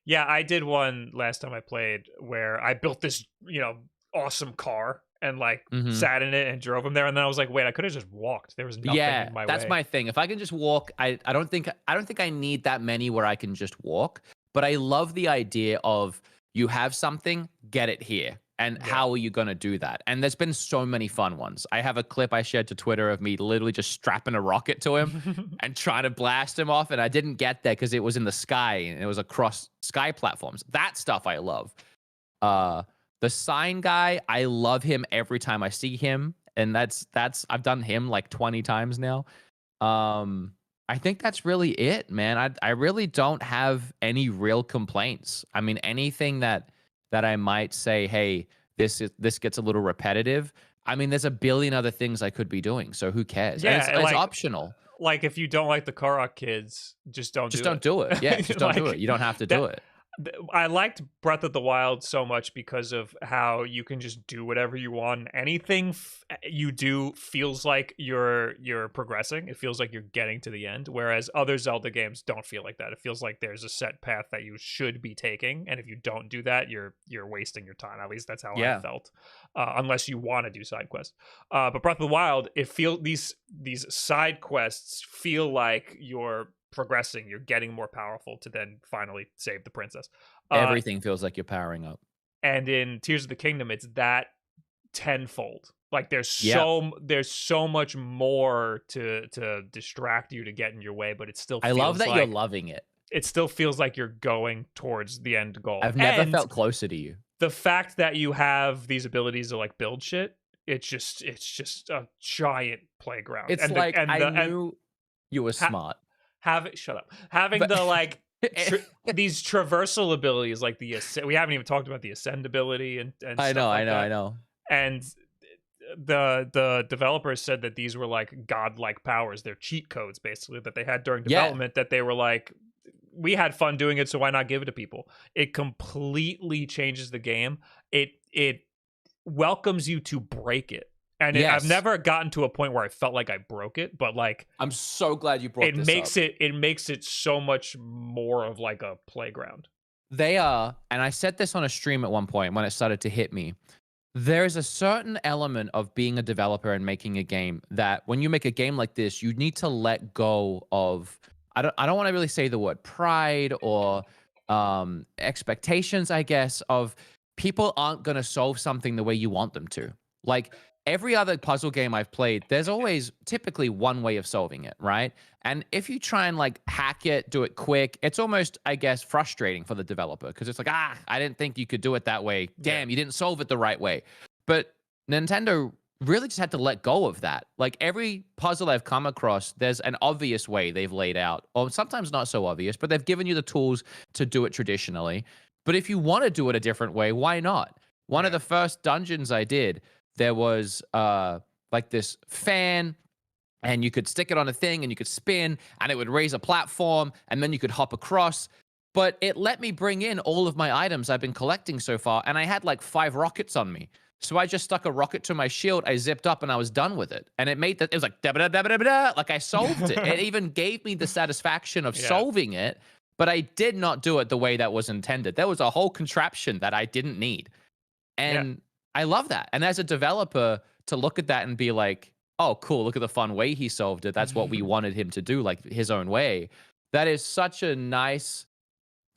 Yeah, I did one last time I played where I built this, awesome car and sat in it and drove him there, and then I was like, wait, I could have just walked. There was nothing in my way. That's my thing. If I can just walk, I don't think I need that many where I can just walk. But I love the idea of, you have something, get it here. And how are you going to do that? And there's been so many fun ones. I have a clip I shared to Twitter of me literally just strapping a rocket to him and trying to blast him off. And I didn't get there because it was in the sky and it was across sky platforms. That stuff I love. The sign guy, I love him every time I see him. And that's I've done him like 20 times now. I think that's really it, man. I really don't have any real complaints. I mean, anything that I might say, hey, this gets a little repetitive. I mean, there's a billion other things I could be doing, so who cares? Yeah, it's optional. Like, if you don't like the Korok kids, just don't do it. Yeah, just don't do it. You don't have to do it. I liked Breath of the Wild so much because of how you can just do whatever you want. Anything you do feels like you're progressing. It feels like you're getting to the end, whereas other Zelda games don't feel like that. It feels like there's a set path that you should be taking, and if you don't do that, you're wasting your time. At least that's how I felt. Unless you want to do side quests. But Breath of the Wild, these side quests feel like you're progressing, you're getting more powerful to then finally save the princess. Everything feels like you're powering up. And in Tears of the Kingdom, it's that tenfold. Like there's so much more to distract you, to get in your way, but it still feels I love that like you're loving it. It still feels like you're going towards the end goal. I've never felt closer to you. The fact that you have these abilities to like build shit, it's just a giant playground. It's I knew you were smart. Shut up. Having the like these traversal abilities, like we haven't even talked about the ascend ability and I stuff know. And the developers said that these were like godlike powers. They're cheat codes basically that they had during development, that they were like, we had fun doing it, so why not give it to people? It completely changes the game. It welcomes you to break it. And I've never gotten to a point where I felt like I broke it, but like I'm so glad you brought this up. It makes it so much more of like a playground. They are, and I said this on a stream at one point when it started to hit me. There's a certain element of being a developer and making a game that when you make a game like this, you need to let go of, I don't want to really say the word pride or expectations, I guess, of people aren't going to solve something the way you want them to. Like every other puzzle game I've played, there's always typically one way of solving it, right? And if you try and like hack it, do it quick, it's almost, I guess, frustrating for the developer because it's like, I didn't think you could do it that way. Damn, you didn't solve it the right way. But Nintendo really just had to let go of that. Like every puzzle I've come across, there's an obvious way they've laid out, or sometimes not so obvious, but they've given you the tools to do it traditionally. But if you want to do it a different way, why not? One of the first dungeons I did, there was like this fan, and you could stick it on a thing and you could spin and it would raise a platform and then you could hop across. But it let me bring in all of my items I've been collecting so far, and I had like 5 rockets on me. So I just stuck a rocket to my shield, I zipped up, and I was done with it. And it made that, it was like, da-ba-da-da-ba-da-ba-da, like I solved it. It even gave me the satisfaction of solving it, but I did not do it the way that was intended. There was a whole contraption that I didn't need. And I love that. And as a developer, to look at that and be like, oh, cool, look at the fun way he solved it. That's what we wanted him to do, like his own way. That is such a nice,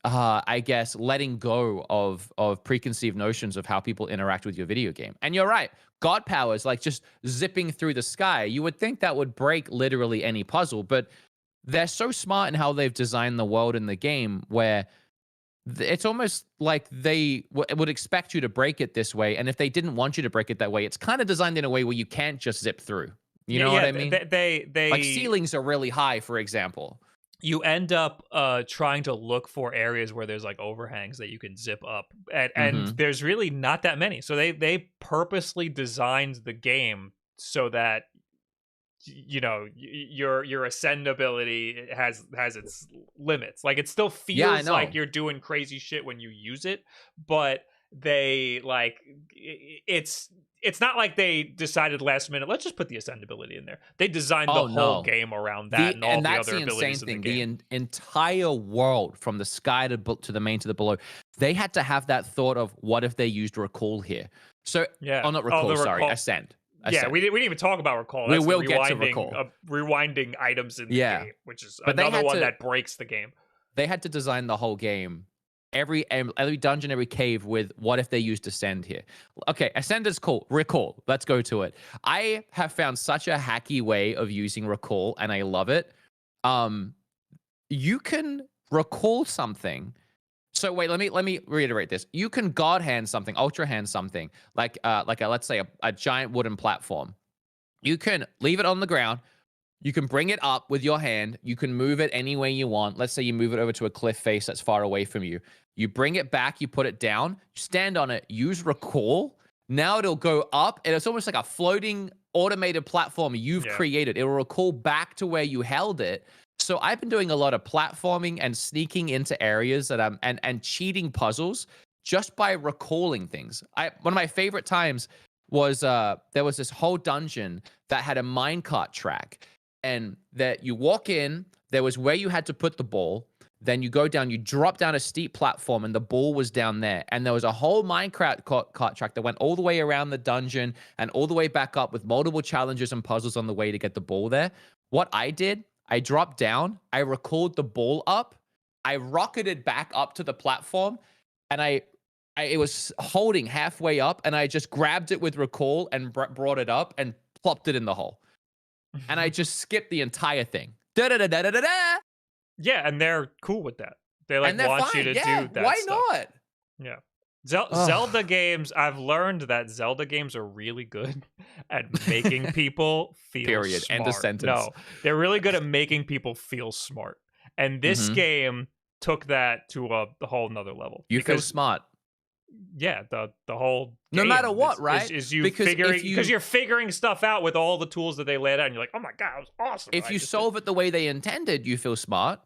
I guess, letting go of preconceived notions of how people interact with your video game. And you're right. God powers, like just zipping through the sky. You would think that would break literally any puzzle, but they're so smart in how they've designed the world in the game where it's almost like they would expect you to break it this way. And if they didn't want you to break it that way, it's kind of designed in a way where you can't just zip through. You know what I mean? They like ceilings are really high, for example. You end up trying to look for areas where there's like overhangs that you can zip up, and there's really not that many. So they purposely designed the game so that your ascend ability has its limits. Like it still feels like you're doing crazy shit when you use it, but they like it's not like they decided last minute, let's just put the ascend ability in there. They designed the whole game around that and all the other abilities in the game. The entire world, from the sky to the main to the below, they had to have that thought of what if they used recall here. So, not recall, sorry, ascend. Yeah, we didn't even talk about recall. That's we will get to recall. Rewinding items in the game, which is another one that breaks the game. They had to design the whole game, every dungeon, every cave with what if they used ascend here. Okay, ascend is cool. Recall, let's go to it. I have found such a hacky way of using recall, and I love it. You can recall something. So wait, let me reiterate this. You can God hand something, ultra hand something, like let's say a giant wooden platform. You can leave it on the ground. You can bring it up with your hand. You can move it any way you want. Let's say you move it over to a cliff face that's far away from you. You bring it back, you put it down, stand on it, use recall. Now it'll go up, and it's almost like a floating automated platform you've created. It will recall back to where you held it. So I've been doing a lot of platforming and sneaking into areas that and cheating puzzles just by recalling things. One of my favorite times was there was this whole dungeon that had a minecart track, and that you walk in, there was where you had to put the ball, then you go down, you drop down a steep platform, and the ball was down there. And there was a whole minecart cart track that went all the way around the dungeon and all the way back up with multiple challenges and puzzles on the way to get the ball there. What I did, I dropped down, I recalled the ball up, I rocketed back up to the platform, and I it was holding halfway up, and I just grabbed it with recall and brought it up and plopped it in the hole. And I just skipped the entire thing. Da-da-da-da-da-da! Yeah, and they're cool with that. They like want fine. you to do that. Why stuff. not? Yeah. Zelda games, I've learned that Zelda games are really good at making people feel Period. smart. End of sentence. No, they're really good at making people feel smart. And this game took that to a whole nother level. You feel smart. Yeah, the whole game no matter what, right? Is you figuring because you're figuring stuff out with all the tools that they laid out, and you're like, oh my god, that was awesome. If you solve it the way they intended, you feel smart.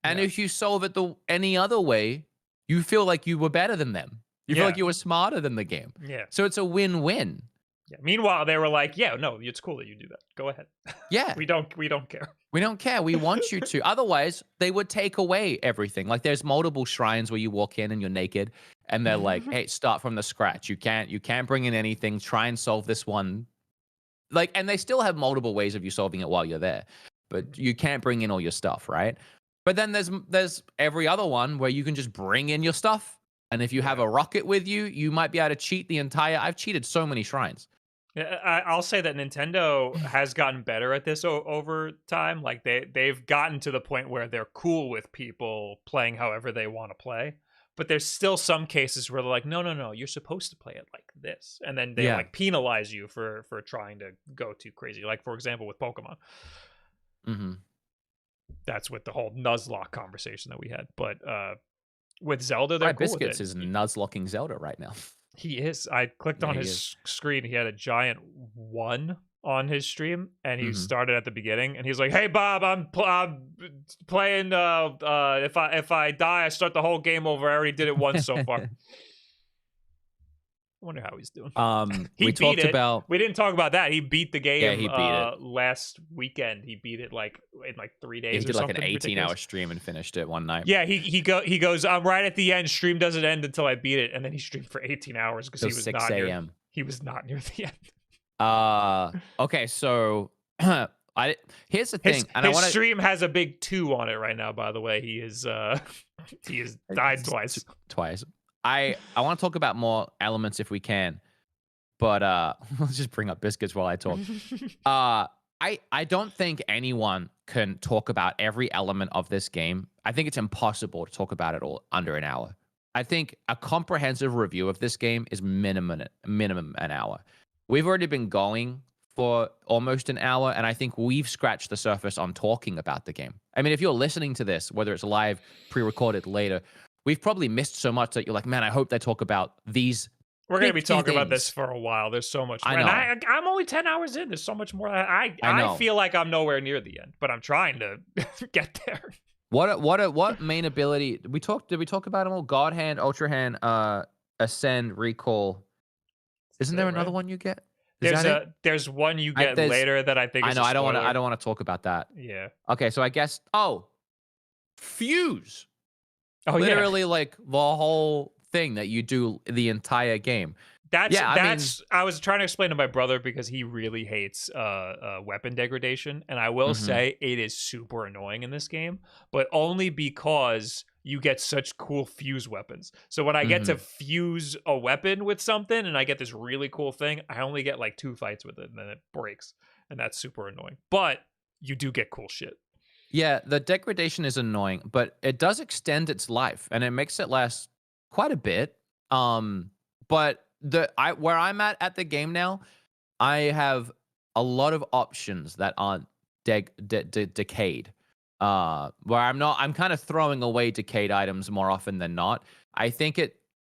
And if you solve it any other way, you feel like you were better than them. You feel like you were smarter than the game. Yeah. So it's a win-win. Yeah. Meanwhile, they were like, yeah, no, it's cool that you do that. Go ahead. Yeah. we don't care. We don't care. We want you to. Otherwise, they would take away everything. Like there's multiple shrines where you walk in and you're naked and they're like, hey, start from the scratch. You can't bring in anything. Try and solve this one. Like, and they still have multiple ways of you solving it while you're there. But you can't bring in all your stuff, right? But then there's every other one where you can just bring in your stuff. And if you have a rocket with you, you might be able to cheat the entire... I've cheated so many shrines. Yeah, I'll say that Nintendo has gotten better at this over time. Like they've gotten to the point where they're cool with people playing however they want to play. But there's still some cases where they're like, no, you're supposed to play it like this. And then they like penalize you for trying to go too crazy. Like, for example, with Pokemon. Mm-hmm. That's with the whole Nuzlocke conversation that we had. But with Zelda, they're cool Biscuits is Nuzlocking Zelda right now. He is. I clicked on his screen. He had a giant 1 on his stream, and he started at the beginning. And he's like, "Hey Bob, I'm playing. If I die, I start the whole game over. I already did it once so far." I wonder how he's doing. We talked about. We didn't talk about that. He beat the game. Yeah, he beat it last weekend. He beat it like in like 3 days. He did like an 18-hour stream and finished it one night. Yeah, he goes. I'm right at the end. Stream doesn't end until I beat it, and then he streamed for 18 hours because he was 6 not a.m. He was not near the end. Okay, so here's the thing, and his stream has a big 2 on it right now. By the way, he is died twice. I want to talk about more elements if we can, but let's just bring up Biscuits while I talk. I don't think anyone can talk about every element of this game. I think it's impossible to talk about it all under an hour. I think a comprehensive review of this game is minimum an hour. We've already been going for almost an hour, and I think we've scratched the surface on talking about the game. I mean, if you're listening to this, whether it's live, pre-recorded, later, we've probably missed so much that you're like, man, I hope they talk about these. We're going to be talking about this for a while. There's so much more. I know. And I'm only 10 hours in. There's so much more. I feel like I'm nowhere near the end, but I'm trying to get there. What main ability did we talk about them all? God Hand, Ultra Hand, Ascend, Recall. Isn't there another one you get? There's one you get later that I think is I don't want to talk about that. Yeah. Okay, so I guess Fuse. Oh, literally like the whole thing that you do the entire game. I was trying to explain to my brother because he really hates weapon degradation, and I will say it is super annoying in this game, but only because you get such cool fuse weapons. So when I get to fuse a weapon with something and I get this really cool thing, I only get like 2 fights with it and then it breaks, and that's super annoying. But you do get cool shit. Yeah, the degradation is annoying, but it does extend its life and it makes it last quite a bit. But where I'm at the game now, I have a lot of options that aren't decayed. Where I'm kind of throwing away decayed items more often than not. And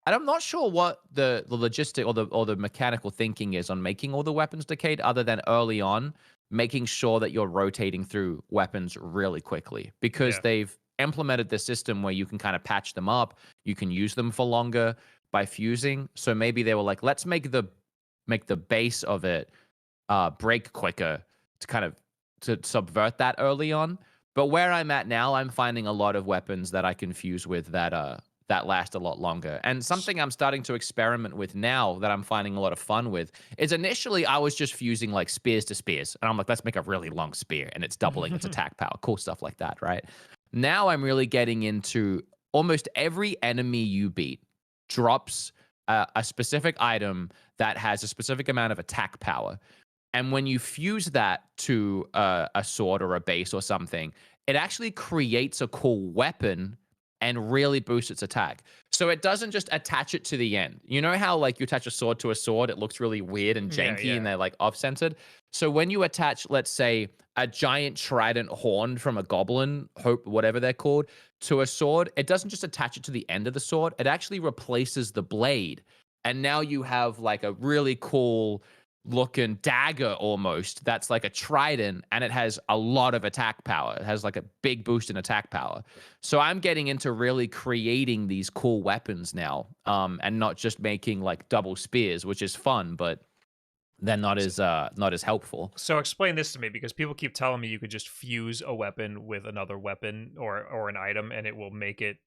I'm not sure what the logistic or the mechanical thinking is on making all the weapons decayed, other than early on making sure that you're rotating through weapons really quickly, because they've implemented this system where you can kind of patch them up, you can use them for longer by fusing. So maybe they were like, let's make the base of it break quicker to subvert that early on. But where I'm at now, I'm finding a lot of weapons that I can fuse with that last a lot longer. And something I'm starting to experiment with now that I'm finding a lot of fun with is, initially I was just fusing like spears to spears. And I'm like, let's make a really long spear and it's doubling its attack power. Cool stuff like that, right? Now I'm really getting into almost every enemy you beat. drops a specific item that has a specific amount of attack power. And when you fuse that to a sword or a base or something, it actually creates a cool weapon and really boosts its attack. So it doesn't just attach it to the end. You know how like you attach a sword to a sword, it looks really weird and janky and they're like off-centered? So when you attach, let's say, a giant trident horn from a goblin, hope whatever they're called, to a sword, it doesn't just attach it to the end of the sword, it actually replaces the blade. And now you have like a really cool looking dagger almost that's like a trident, and it has a lot of attack power. It has like a big boost in attack power. So I'm getting into really creating these cool weapons now, and not just making like double spears, which is fun, but they're not as helpful. So explain this to me, because people keep telling me you could just fuse a weapon with another weapon or an item and it will make it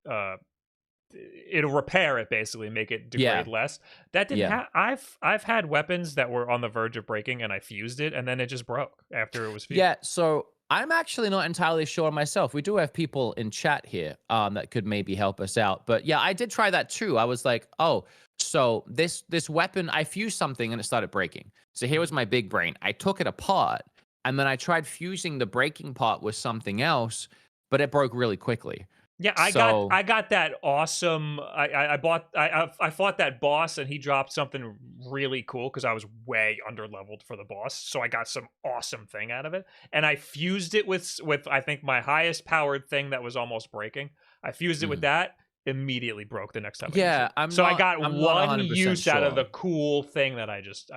it'll repair it, basically make it degrade less. That didn't happen. I've had weapons that were on the verge of breaking and I fused it and then it just broke after it was fused. Yeah, so I'm actually not entirely sure myself. We do have people in chat here that could maybe help us out. But yeah, I did try that too. I was like, oh, so this weapon, I fused something and it started breaking. So here was my big brain. I took it apart and then I tried fusing the breaking part with something else, but it broke really quickly. Yeah, I got that awesome. I fought that boss and he dropped something really cool because I was way under leveled for the boss. So I got some awesome thing out of it, and I fused it with I think my highest powered thing that was almost breaking. I fused it with that. Immediately broke the next time. Yeah, I got one use out of the cool thing that I just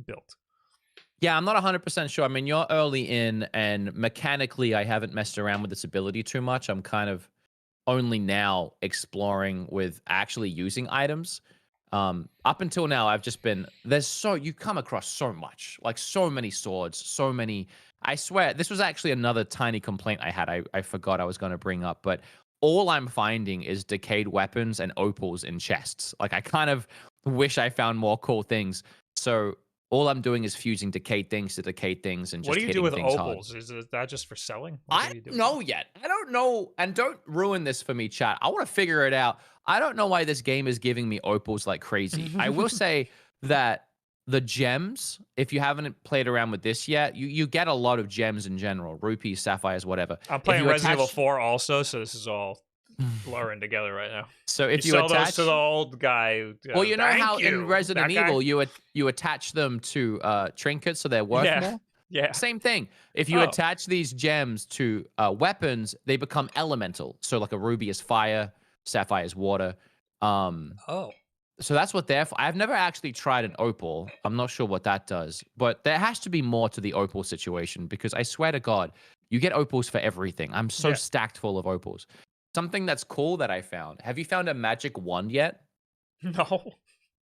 built. Yeah, I'm not 100% sure. I mean, you're early in, and mechanically, I haven't messed around with this ability too much. I'm kind of only now exploring with actually using items. Up until now, I've just been, you come across so much, like so many swords, so many. I swear, this was actually another tiny complaint I had. I forgot I was going to bring up, but all I'm finding is decayed weapons and opals in chests. Like, I kind of wish I found more cool things. So all I'm doing is fusing decayed things to decayed things and just hitting things hard. What do you do with opals? Is that just for selling? I don't know yet. I don't know. And don't ruin this for me, chat. I want to figure it out. I don't know why this game is giving me opals like crazy. I will say that the gems, if you haven't played around with this yet, you get a lot of gems in general. Rupees, sapphires, whatever. I'm playing Resident Evil 4 also, so this is all blurring together right now. So if you sell attach those to the old guy, well, you know how in Resident Evil you attach them to trinkets so they're worth more. Yeah, same thing. If you attach these gems to weapons, they become elemental. So like a ruby is fire, sapphire is water. So that's what they're for. I've never actually tried an opal. I'm not sure what that does, but there has to be more to the opal situation, because I swear to God, you get opals for everything. I'm so stacked full of opals. Something that's cool that I found. Have you found a magic wand yet? No.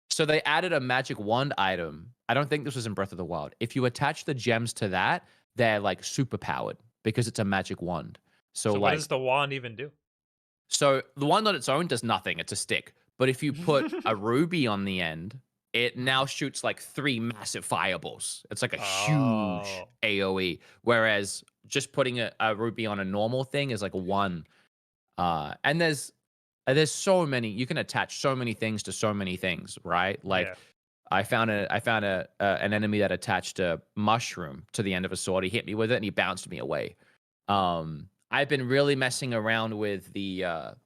So they added a magic wand item. I don't think this was in Breath of the Wild. If you attach the gems to that, they're like super powered because it's a magic wand. So like, what does the wand even do? So the wand on its own does nothing. It's a stick. But if you put a ruby on the end, it now shoots like 3 massive fireballs. It's like a huge AoE. Whereas just putting a ruby on a normal thing is like 1. And there's so many, you can attach so many things to so many things, right? Like I found an enemy that attached a mushroom to the end of a sword. He hit me with it and he bounced me away. I've been really messing around with the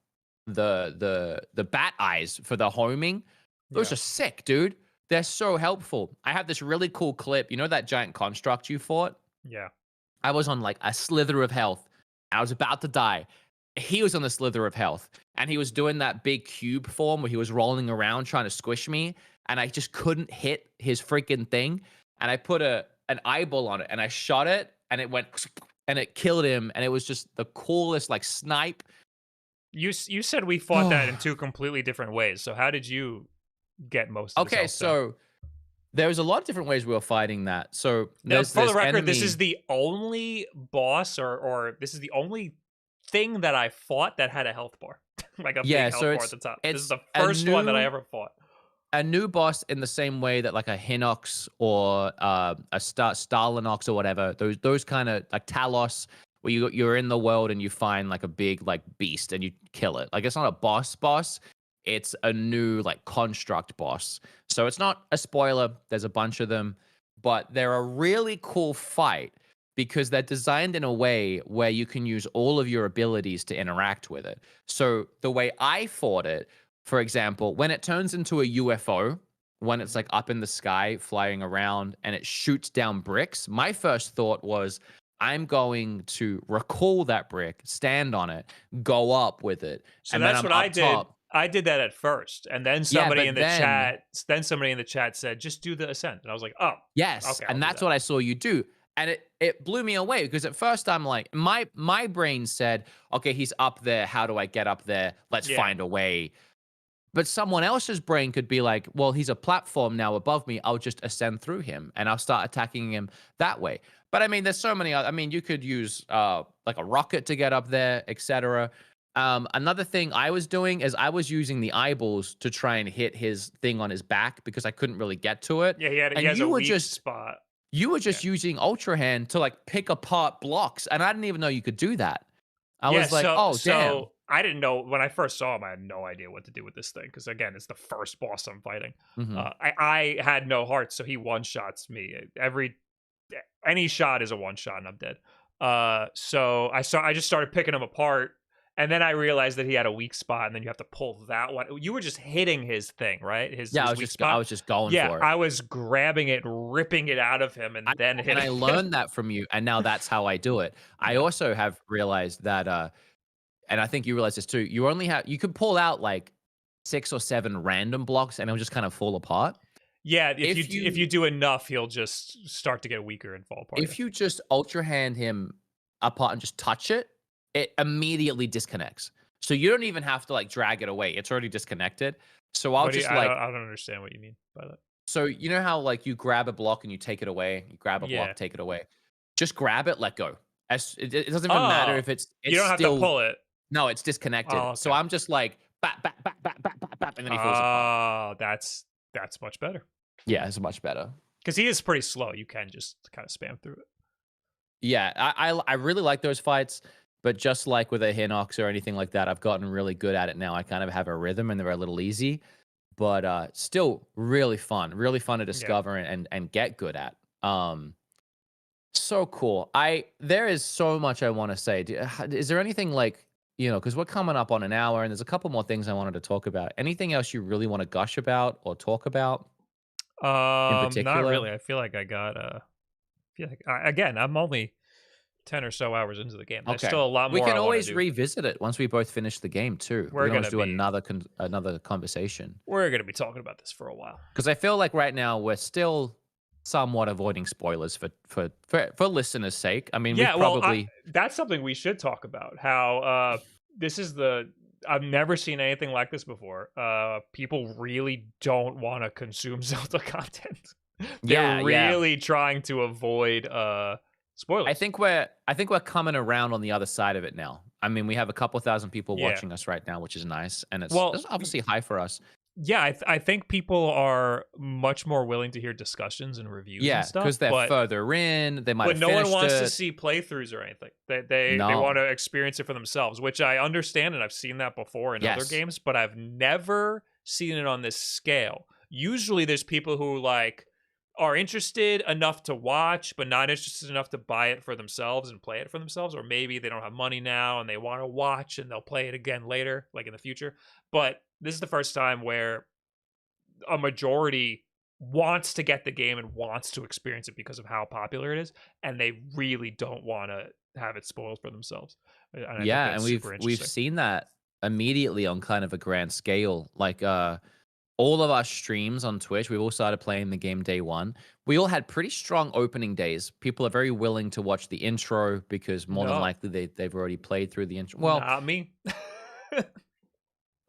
bat eyes for the homing. Those are sick, dude. They're so helpful. I have this really cool clip. You know that giant construct you fought? Yeah. I was on like a slither of health. I was about to die. He was on the slither of health, and he was doing that big cube form where he was rolling around trying to squish me, and I just couldn't hit his freaking thing. And I put an eyeball on it, and I shot it, and it went, and it killed him, and it was just the coolest like snipe. You said we fought that in 2 completely different ways. So how did you get most of Okay, so there was a lot of different ways we were fighting that. So for the record, this is the only boss or this is the only thing that I fought that had a health bar. Like a big health bar at the top. This is the first one that I ever fought. A new boss in the same way that like a Hinox or a Stalinox or whatever, those kind of like Talos, where you're in the world and you find like a big like beast and you kill it. Like it's not a boss, it's a new like construct boss. So it's not a spoiler. There's a bunch of them, but they're a really cool fight because they're designed in a way where you can use all of your abilities to interact with it. So the way I fought it, for example, when it turns into a UFO, when it's like up in the sky flying around and it shoots down bricks, my first thought was, I'm going to recall that brick, stand on it, go up with it, So and then that's I'm what up I did. top. I did that at first, and then Yeah, somebody but in the chat, said, "Just do the ascent," and I was like, "Oh, yes, okay, I'll and do that's that." what I saw you do. And it blew me away because at first I'm like, my brain said, okay, he's up there. How do I get up there? Let's Yeah, find a way. But someone else's brain could be like, well, he's a platform now above me. I'll just ascend through him and I'll start attacking him that way. But I mean, there's so many. I mean, you could use like a rocket to get up there, etc. Another thing I was doing is I was using the eyeballs to try and hit his thing on his back because I couldn't really get to it. yeah, he And has a weak spot. you were Yeah, just using Ultra Hand to like pick apart blocks, and I didn't even know you could do that. I yeah. was like, oh damn. So I didn't know when I first saw him. I had no idea what to do with this thing because again, it's the first boss I'm fighting. Hmm. I had no heart, so he one shots me. Any shot is a one shot, and I'm dead. So I just started picking him apart, and then I realized that he had a weak spot, and then you have to pull that one. You were just hitting his thing, right? Yeah, His weak spot. I was just going Yeah, for it. I was grabbing it, ripping it out of him, and then And hitting I it. learned that from you, and now that's how I do it. I Yeah. also have realized that, and I think you realize this too. You could pull out like 6 or 7 random blocks, and it'll just kind of fall apart. Yeah, If if you you do enough, he'll just start to get weaker and fall apart. if you just ultra hand him apart and just touch it, it immediately disconnects. So you don't even have to like drag it away. It's already disconnected. So I'll What do you, just like I don't understand what you mean by that. so you know how like you grab a block and you take it away, you grab a Yeah. block, take it away. Just grab it, let go. It doesn't even matter Oh, if you it's don't have to still pull it. no, it's disconnected. Oh, So okay. I'm just like bap, and then he falls apart. Oh, that's much better Yeah, it's much better. because he is pretty slow. You can just kind of spam through it. Yeah, I really like those fights, but just like with a Hinox or anything like that, I've gotten really good at it now. I kind of have a rhythm and they're a little easy, but still really fun to Yeah. discover and get good at. So cool. There is so much I want to say. Is there anything like, because we're coming up on an hour and there's a couple more things I wanted to talk about. Anything else you really want to gush about or talk about in Not particular? really. I feel like I got again, I'm only 10 or so hours into the game. There's Okay. still a lot We more can I want to always do. revisit it once we both finish the game too. We We're can always gonna do be another conversation. we're gonna be talking about this for a while. Because I feel like right now we're still somewhat avoiding spoilers for listeners' sake. I mean, we've Yeah, well, probably that's something we should talk about. How this is I've never seen anything like this before. People really don't want to consume Zelda content. They're yeah. really trying to avoid spoilers. I think we're coming around on the other side of it now. I mean, we have a couple thousand people Yeah. watching us right now, which is nice, and it's Well, obviously high for us. yeah, I think people are much more willing to hear discussions and reviews Yeah, and stuff. because they're further in. They might But have no one finished wants to it. see playthroughs or anything. They No. want to experience it for themselves, which I understand, and I've seen that before in other Yes. games, but I've never seen it on this scale. Usually there's people who like are interested enough to watch, but not interested enough to buy it for themselves and play it for themselves, or maybe they don't have money now and they want to watch and they'll play it again later, like in the future. But this is the first time where a majority wants to get the game and wants to experience it because of how popular it is, and they really don't want to have it spoiled for themselves. And I think that's super we've interesting. seen that immediately on kind of a grand scale. Like all of our streams on Twitch, we all started playing the game day one. We all had pretty strong opening days. People are very willing to watch the intro because more than No, likely they've already played through the intro. Well, not me.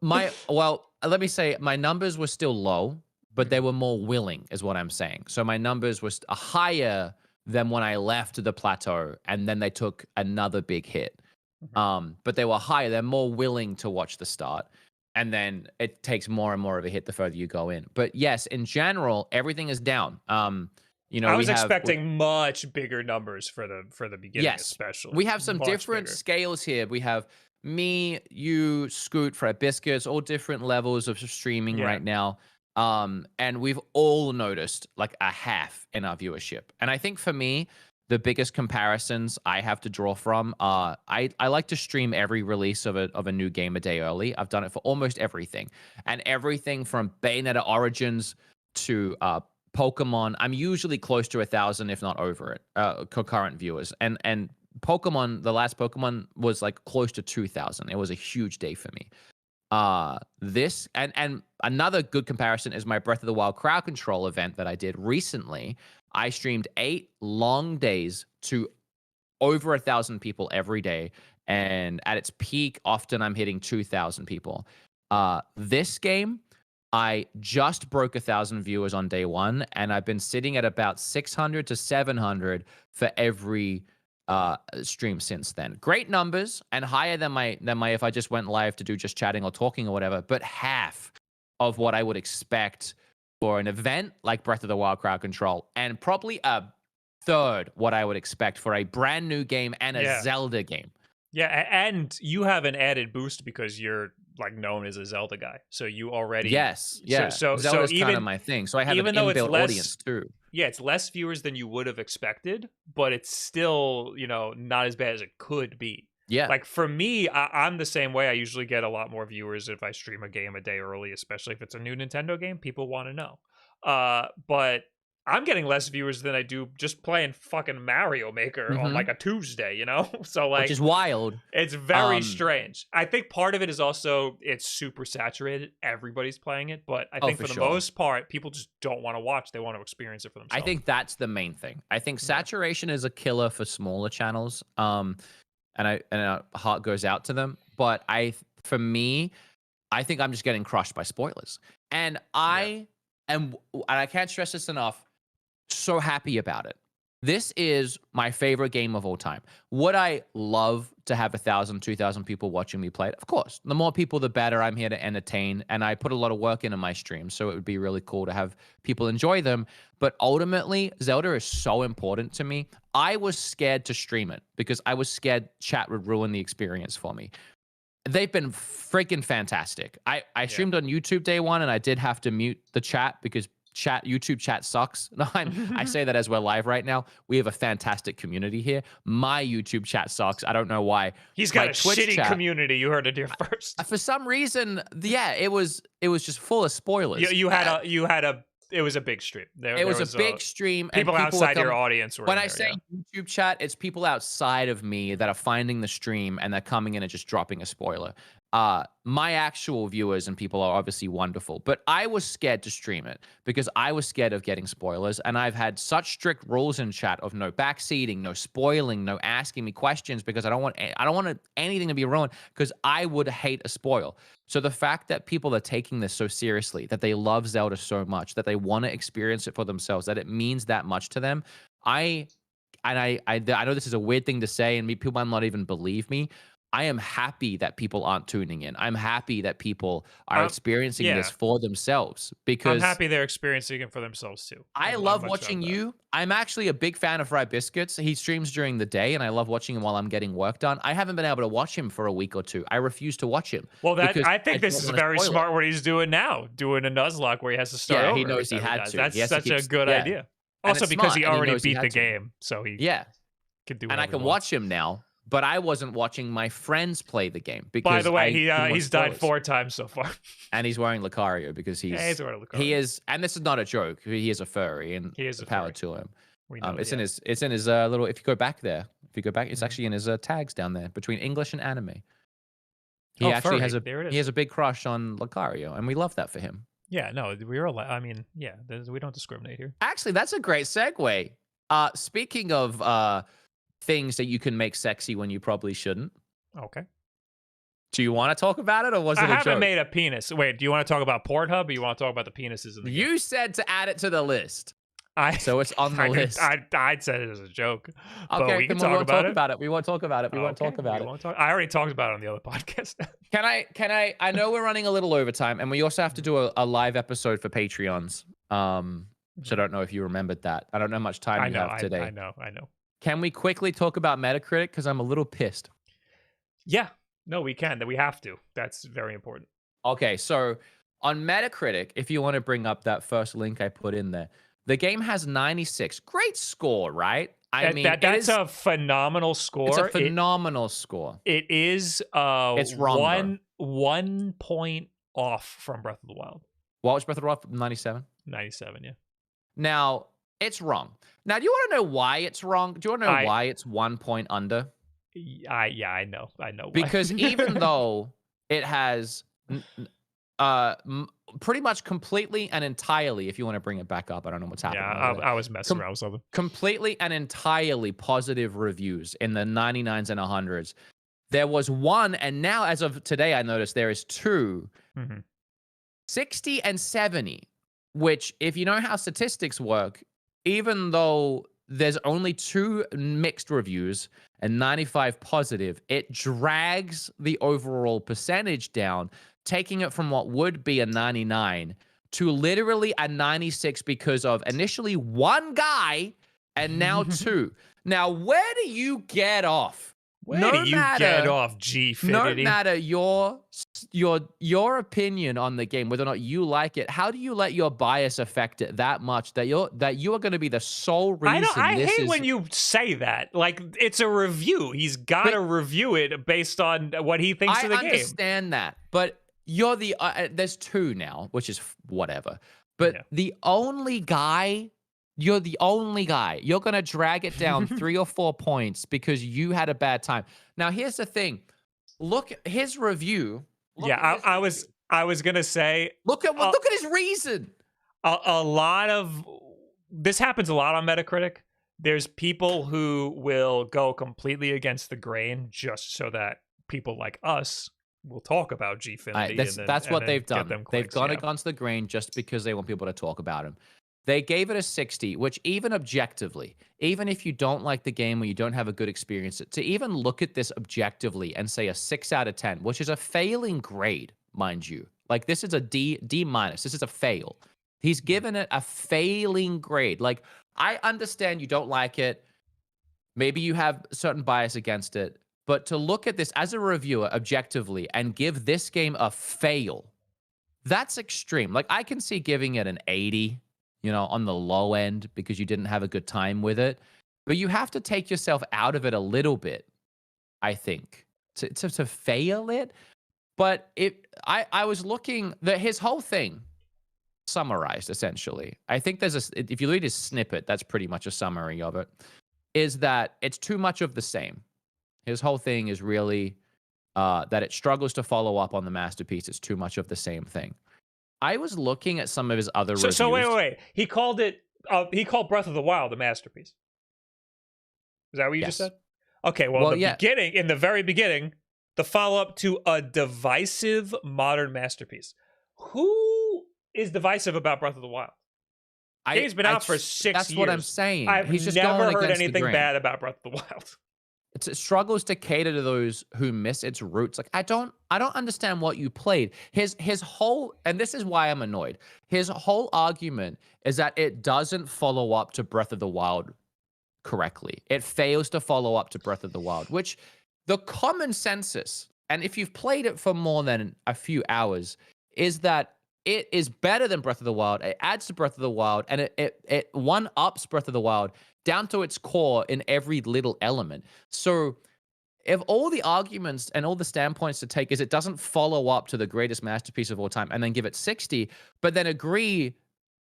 let me say my numbers were still low, but they were more willing, is what I'm saying. So my numbers were higher than when I left the plateau, and then they took another big hit. But they were higher. They're more willing to watch the start. And then it takes more and more of a hit the further you go in. But yes, in general, everything is down. I was expecting much bigger numbers for the beginning, yes, especially. we have some Much different bigger. scales here. We have me, you, Scoot, Fred Biscuits, all different levels of streaming right now. And we've all noticed like a half in our viewership. And I think for me, the biggest comparisons I have to draw from are I like to stream every release of a new game a day early. I've done it for almost everything. And everything from Bayonetta Origins to Pokemon, I'm usually close to 1,000, if not over it, concurrent viewers. And Pokemon, the last Pokemon was like close to 2,000. It was a huge day for me. This and another good comparison is my Breath of the Wild crowd control event that I did recently. I streamed 8 long days to over 1,000 people every day, and at its peak, often I'm hitting 2,000 people. This game, I just broke 1,000 viewers on day 1, and I've been sitting at about 600 to 700 for every stream since then. Great numbers and higher than my if I just went live to do just chatting or talking or whatever, but half of what I would expect for an event like Breath of the Wild crowd control, and probably a third what I would expect for a brand new game and a Zelda game. Yeah, and you have an added boost because you're like known as a Zelda guy, so you already So Zelda's kind of my thing. So I have an inbuilt audience too. Yeah, it's less viewers than you would have expected, but it's still, not as bad as it could be. Yeah. Like for me, I'm the same way. I usually get a lot more viewers if I stream a game a day early, especially if it's a new Nintendo game. People want to know. But I'm getting less viewers than I do just playing fucking Mario Maker on like a Tuesday, So like, which is wild. It's very strange. I think part of it is also it's super saturated. Everybody's playing it, but I think for the most part, people just don't want to watch. They want to experience it for themselves. I think that's the main thing. I think saturation is a killer for smaller channels. And our heart goes out to them. But for me, I think I'm just getting crushed by spoilers. And I can't stress this enough, so happy about it. This is my favorite game of all time. Would I love to have 1,000, 2,000 people watching me play it? Of course. The more people, the better. I'm here to entertain, and I put a lot of work into my streams, so it would be really cool to have people enjoy them. But ultimately, Zelda is so important to me. I was scared to stream it because I was scared chat would ruin the experience for me. They've been freaking fantastic. I streamed on YouTube day 1, and I did have to mute the chat because YouTube chat sucks. No, I say that as we're live right now. We have a fantastic community here. My YouTube chat sucks. I don't know why. He's got a shitty community. You heard it here first. For some reason, it was just full of spoilers. It was a big stream. It was a big stream. People outside your audience were when I say YouTube chat, it's people outside of me that are finding the stream and they're coming in and just dropping a spoiler. My actual viewers and people are obviously wonderful, but I was scared to stream it because I was scared of getting spoilers, and I've had such strict rules in chat of no backseating, no spoiling, no asking me questions because I don't want anything to be ruined because I would hate a spoil. So the fact that people are taking this so seriously, that they love Zelda so much, that they want to experience it for themselves, that it means that much to them, I know this is a weird thing to say, and people might not even believe me. I am happy that people aren't tuning in. I'm happy that people are experiencing this for themselves because I'm happy they're experiencing it for themselves too. I love watching you. I'm actually a big fan of Fry Biscuits. He streams during the day, and I love watching him while I'm getting work done. I haven't been able to watch him for a week or 2. I refuse to watch him. Well, I think this is very smart what he's doing now, doing a Nuzlocke where he has to start over. Yeah, he knows he had to. That's such a good idea. Also because he already beat the game, so he can do. And I can watch him now. But I wasn't watching my friends play the game because. By the way, he's died 4 times so far, and he's wearing Lucario because he's wearing Lucario. He is, and this is not a joke. He is a furry, and he is a power furry. to him. We know, it's in his little. If you go back there, it's actually in his tags down there between English and anime. He actually has a big crush on Lucario, and we love that for him. Yeah, no, we don't discriminate here. Actually, that's a great segue. Speaking of things that you can make sexy when you probably shouldn't. Okay. Do you want to talk about it, or was it a joke? I haven't made a penis. Wait, do you want to talk about Pornhub, or you want to talk about the penises in the game? You said to add it to the list. So it's on the list. I said it as a joke. Okay, we can talk about it. We won't talk about it. We won't talk about it. I already talked about it on the other podcast. Can I know we're running a little overtime, and we also have to do a live episode for Patreons. So I don't know if you remembered that. I don't know how much time you have today. I know. Can we quickly talk about Metacritic? Because I'm a little pissed. Yeah. No, we can. That we have to. That's very important. Okay, so on Metacritic, if you want to bring up that first link I put in there, the game has 96. Great score, right? I mean, that's a phenomenal score. It's a phenomenal score. It is it's wrong, one point off from Breath of the Wild. What was Breath of the Wild? 97? 97, yeah. Now, it's wrong. Now, do you want to know why it's wrong? Do you want to know why it's 1 point under? I know why. Because even though it has pretty much completely and entirely, if you want to bring it back up, I don't know what's happening. Yeah, I was messing around with something. Completely and entirely positive reviews in the 99s and 100s. There was one, and now as of today, I noticed there is two, 60 and 70, which, if you know how statistics work, even though there's only 2 mixed reviews and 95 positive, it drags the overall percentage down, taking it from what would be a 99 to literally a 96 because of initially 1 guy and now 2. Now, where do you get off? Where do you get off, Gfinity? No matter your opinion on the game, whether or not you like it, how do you let your bias affect it that much that you are going to be the sole reason? I hate when you say that. Like, it's a review. He's got to review it based on what he thinks of the game. I understand that, but you're the there's 2 now, which is whatever. But the only guy. You're the only guy. You're going to drag it down 3 or 4 points because you had a bad time. Now, here's the thing. Look at his review. I was going to say. Look at his reason. A lot of this happens a lot on Metacritic. There's people who will go completely against the grain just so that people like us will talk about Gfinity. That's what they've done. They've gone against the grain just because they want people to talk about him. They gave it a 60, which even objectively, even if you don't like the game or you don't have a good experience, to even look at this objectively and say a 6 out of 10, which is a failing grade, mind you. Like, this is a D minus. This is a fail. He's given it a failing grade. Like, I understand you don't like it. Maybe you have certain bias against it. But to look at this as a reviewer objectively and give this game a fail, that's extreme. Like, I can see giving it an 80, on the low end because you didn't have a good time with it. But you have to take yourself out of it a little bit, I think, to fail it. But I was looking that his whole thing summarized, essentially. I think if you read his snippet, that's pretty much a summary of it, is that it's too much of the same. His whole thing is really that it struggles to follow up on the masterpiece. It's too much of the same thing. I was looking at some of his other reviews. So wait. He called Breath of the Wild a masterpiece. Is that what you just said? Okay, well in the very beginning, the follow-up to a divisive modern masterpiece. Who is divisive about Breath of the Wild? The game's been out for 6 years. That's what I'm saying. I've never heard anything bad about Breath of the Wild. It struggles to cater to those who miss its roots. Like, I don't understand what you played. His whole, and this is why I'm annoyed. His whole argument is that it doesn't follow up to Breath of the Wild correctly. It fails to follow up to Breath of the Wild, which the common census, and if you've played it for more than a few hours, is that it is better than Breath of the Wild. It adds to Breath of the Wild, and it one-ups Breath of the Wild down to its core in every little element. So if all the arguments and all the standpoints to take is it doesn't follow up to the greatest masterpiece of all time and then give it 60, but then agree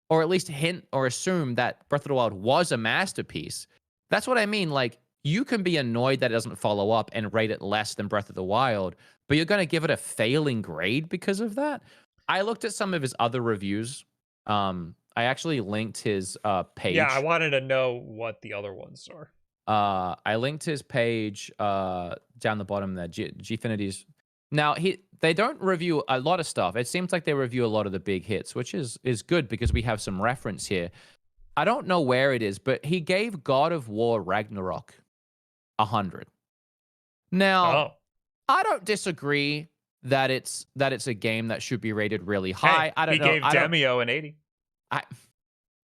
or at least hint or assume that Breath of the Wild was a masterpiece, that's what I mean. Like, you can be annoyed that it doesn't follow up and rate it less than Breath of the Wild, but you're going to give it a failing grade because of that? I looked at some of his other reviews. I actually linked his page. Yeah, I wanted to know what the other ones are. I linked his page down the bottom there, Gfinity's. Now, they don't review a lot of stuff. It seems like they review a lot of the big hits, which is good because we have some reference here. I don't know where it is, but he gave God of War Ragnarok 100. Now, I don't disagree that it's a game that should be rated really high. Hey, he gave Demio an 80.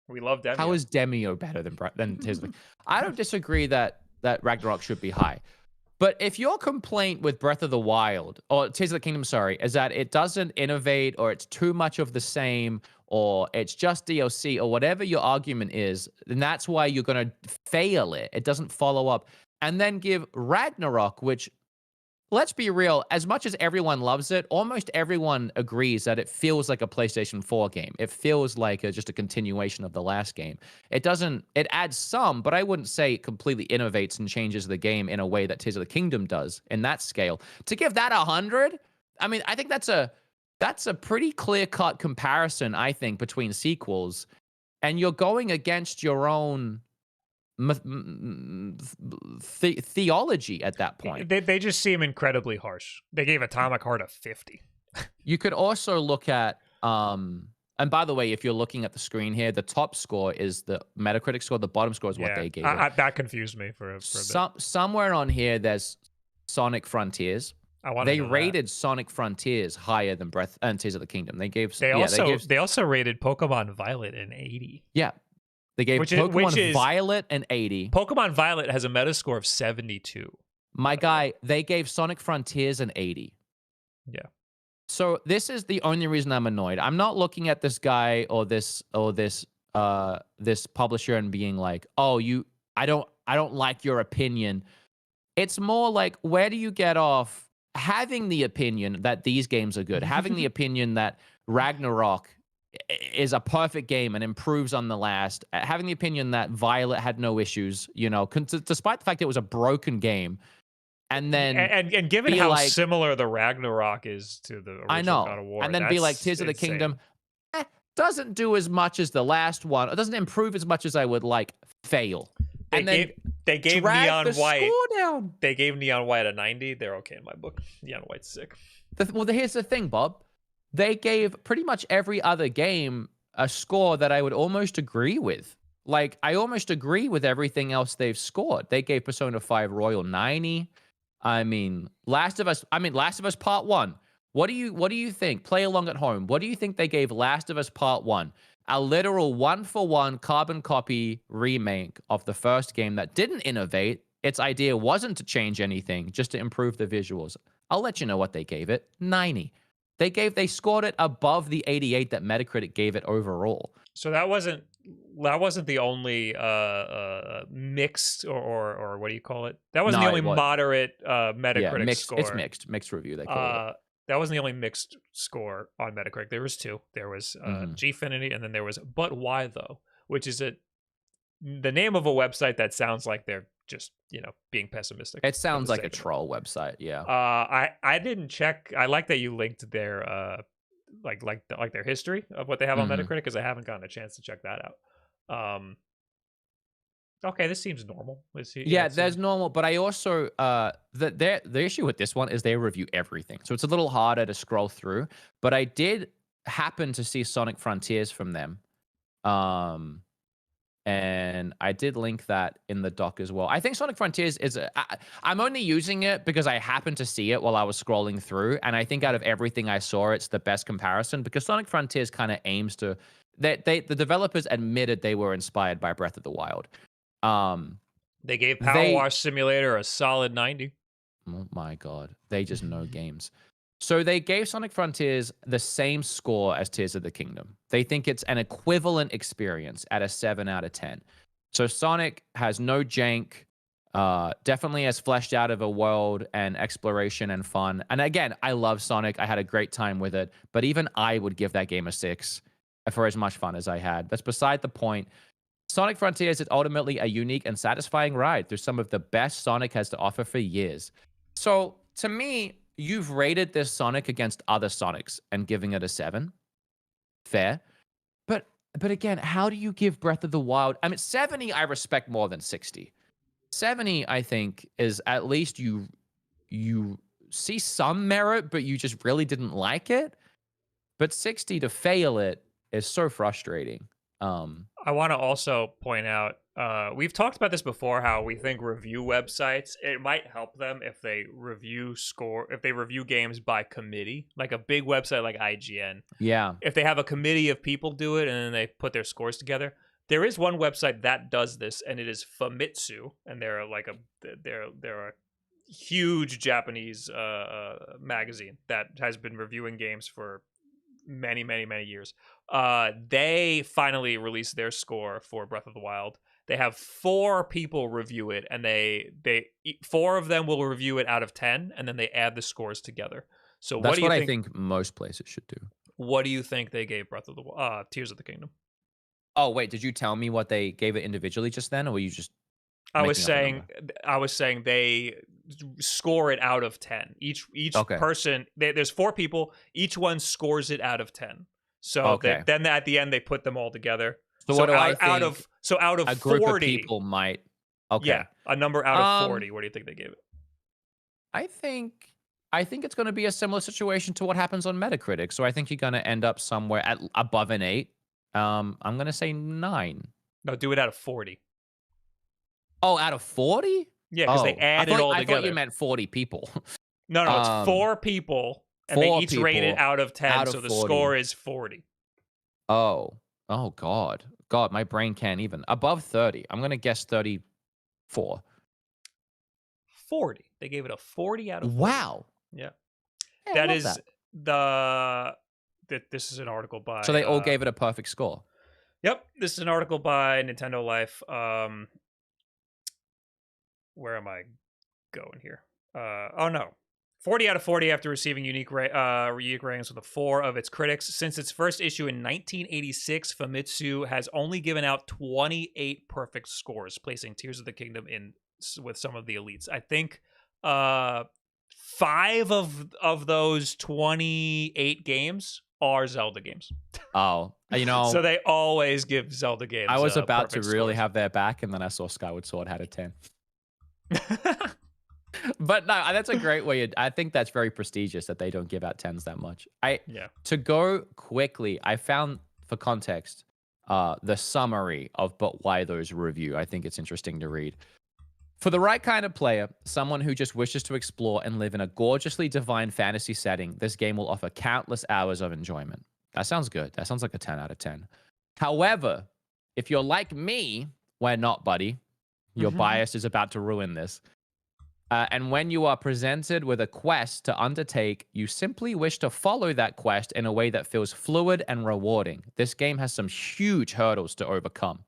We love Demio. How is Demio better than his? I don't disagree that Ragnarok should be high. But if your complaint with Breath of the Wild, or Tears of the Kingdom, sorry, is that it doesn't innovate, or it's too much of the same, or it's just DLC, or whatever your argument is, then that's why you're going to fail it. It doesn't follow up. And then give Ragnarok, which, let's be real, as much as everyone loves it, almost everyone agrees that it feels like a PlayStation 4 game. It feels like just a continuation of the last game. It adds some, but I wouldn't say it completely innovates and changes the game in a way that Tears of the Kingdom does in that scale. To give that 100, I mean, I think that's a pretty clear-cut comparison, I think, between sequels. And you're going against your own theology at that point. They just seem incredibly harsh. They gave Atomic Heart a 50. You could also look at and by the way, if you're looking at the screen here, the top score is the Metacritic score, the bottom score is what they gave it. That confused me for a bit. Somewhere on here there's Sonic Frontiers. They rated Sonic Frontiers higher than Breath and Tears of the Kingdom. They also rated Pokemon Violet an 80. Yeah. They gave Pokemon Violet an 80. Pokemon Violet has a Metascore of 72. My guy, they gave Sonic Frontiers an 80. Yeah. So this is the only reason I'm annoyed. I'm not looking at this guy or this publisher and being like, "Oh, I don't like your opinion." It's more like, where do you get off having the opinion that these games are good, having the opinion that Ragnarok is a perfect game and improves on the last, having the opinion that Violet had no issues, despite the fact it was a broken game, and then and given how similar the Ragnarok is to the original God of War, and then be like, Tears of the Kingdom doesn't do as much as the last one, it doesn't improve as much as I would like. Fail. They gave Neon White. They gave Neon White a 90. They're okay in my book. Neon White's sick. Here's the thing, Bob. They gave pretty much every other game a score that I would almost agree with. Like, I almost agree with everything else they've scored. They gave Persona 5 Royal 90. I mean, Last of Us Part 1. What do you think? Play along at home. What do you think they gave Last of Us Part 1? A literal 1-for-1 carbon copy remake of the first game that didn't innovate. Its idea wasn't to change anything, just to improve the visuals. I'll let you know what they gave it. 90. They scored it above the 88 that Metacritic gave it overall. So that wasn't the only mixed or what do you call it? That wasn't the only moderate Metacritic score. It's mixed review. They call it. That wasn't the only mixed score on Metacritic. There was two. There was Gfinity, and then there was But Why Though, which is the name of a website that sounds like they're just being pessimistic. It sounds like a troll website. Yeah. I didn't check. I like that you linked their like their history of what they have on Metacritic, because I haven't gotten a chance to check that out. Okay, this seems normal. There's normal, but I also the issue with this one is they review everything, so it's a little harder to scroll through. But I did happen to see Sonic Frontiers from them, and I did link that in the doc as well. I think Sonic Frontiers is I'm only using it because I happened to see it while I was scrolling through, and I think out of everything I saw, it's the best comparison, because Sonic Frontiers kind of aims to the developers admitted they were inspired by Breath of the Wild. They gave Power Wash Simulator a solid 90. Oh my god, they just know games. So they gave Sonic Frontiers the same score as Tears of the Kingdom. They think it's an equivalent experience at a 7 out of 10. So Sonic has no jank, definitely has fleshed out of a world and exploration and fun. And again, I love Sonic. I had a great time with it, but even I would give that game a 6 for as much fun as I had. That's beside the point. Sonic Frontiers is ultimately a unique and satisfying ride through some of the best Sonic has to offer for years. So to me, you've rated this Sonic against other Sonics and giving it a 7. Fair. But again, how do you give Breath of the Wild? I mean, 70 I respect more than 60. 70 I think is at least you see some merit, but you just really didn't like it. But 60 to fail it is so frustrating. I want to also point out, we've talked about this before, how we think review websites, it might help them if they review games by committee, like a big website like IGN. Yeah. If they have a committee of people do it and then they put their scores together. There is one website that does this, and it is Famitsu, and they're a huge Japanese magazine that has been reviewing games for many, many, many years. They finally released their score for Breath of the Wild. They have 4 people review it, and they 4 of them will review it out of 10, and then they add the scores together. So that's what do you what think? I think most places should do. What do you think they gave Breath of the Tears of the Kingdom? Oh wait, did you tell me what they gave it individually just then, or were you just? I was saying they score it out of 10. Each person, there's 4 people. Each one scores it out of 10. So then at the end they put them all together. So what do I think? Out of a 40, group of people might. Okay. Yeah, a number out of 40. What do you think they gave it? I think it's going to be a similar situation to what happens on Metacritic. So I think you're going to end up somewhere at above an 8. I'm going to say 9. No, do it out of 40. Oh, out of 40? Yeah, because they add it all together. I thought you meant 40 people. No, it's 4 people, and they each rate it out of 10, so the score is 40. Oh, God. God, my brain can't even. Above 30. I'm going to guess 34. 40. They gave it a 40 out of 40. Wow. Yeah. That is this is an article by... So they all gave it a perfect score. Yep. This is an article by Nintendo Life. Where am I going here? Oh, no. 40 out of 40 after receiving unique ratings with a 4 of its critics. Since its first issue in 1986, Famitsu has only given out 28 perfect scores, placing Tears of the Kingdom in with some of the elites. I think 5 of those 28 games are Zelda games. Oh, so they always give Zelda games. I was about to really scores. have their back, and then I saw Skyward Sword had a 10. But no, that's a great way. I think that's very prestigious that they don't give out 10s that much. To go quickly, I found, for context, the summary of But Why Those review. I think it's interesting to read. For the right kind of player, someone who just wishes to explore and live in a gorgeously divine fantasy setting, this game will offer countless hours of enjoyment. That sounds good. That sounds like a 10 out of 10. However, if you're like me, we're not, buddy. Your bias is about to ruin this. And when you are presented with a quest to undertake, you simply wish to follow that quest in a way that feels fluid and rewarding. This game has some huge hurdles to overcome.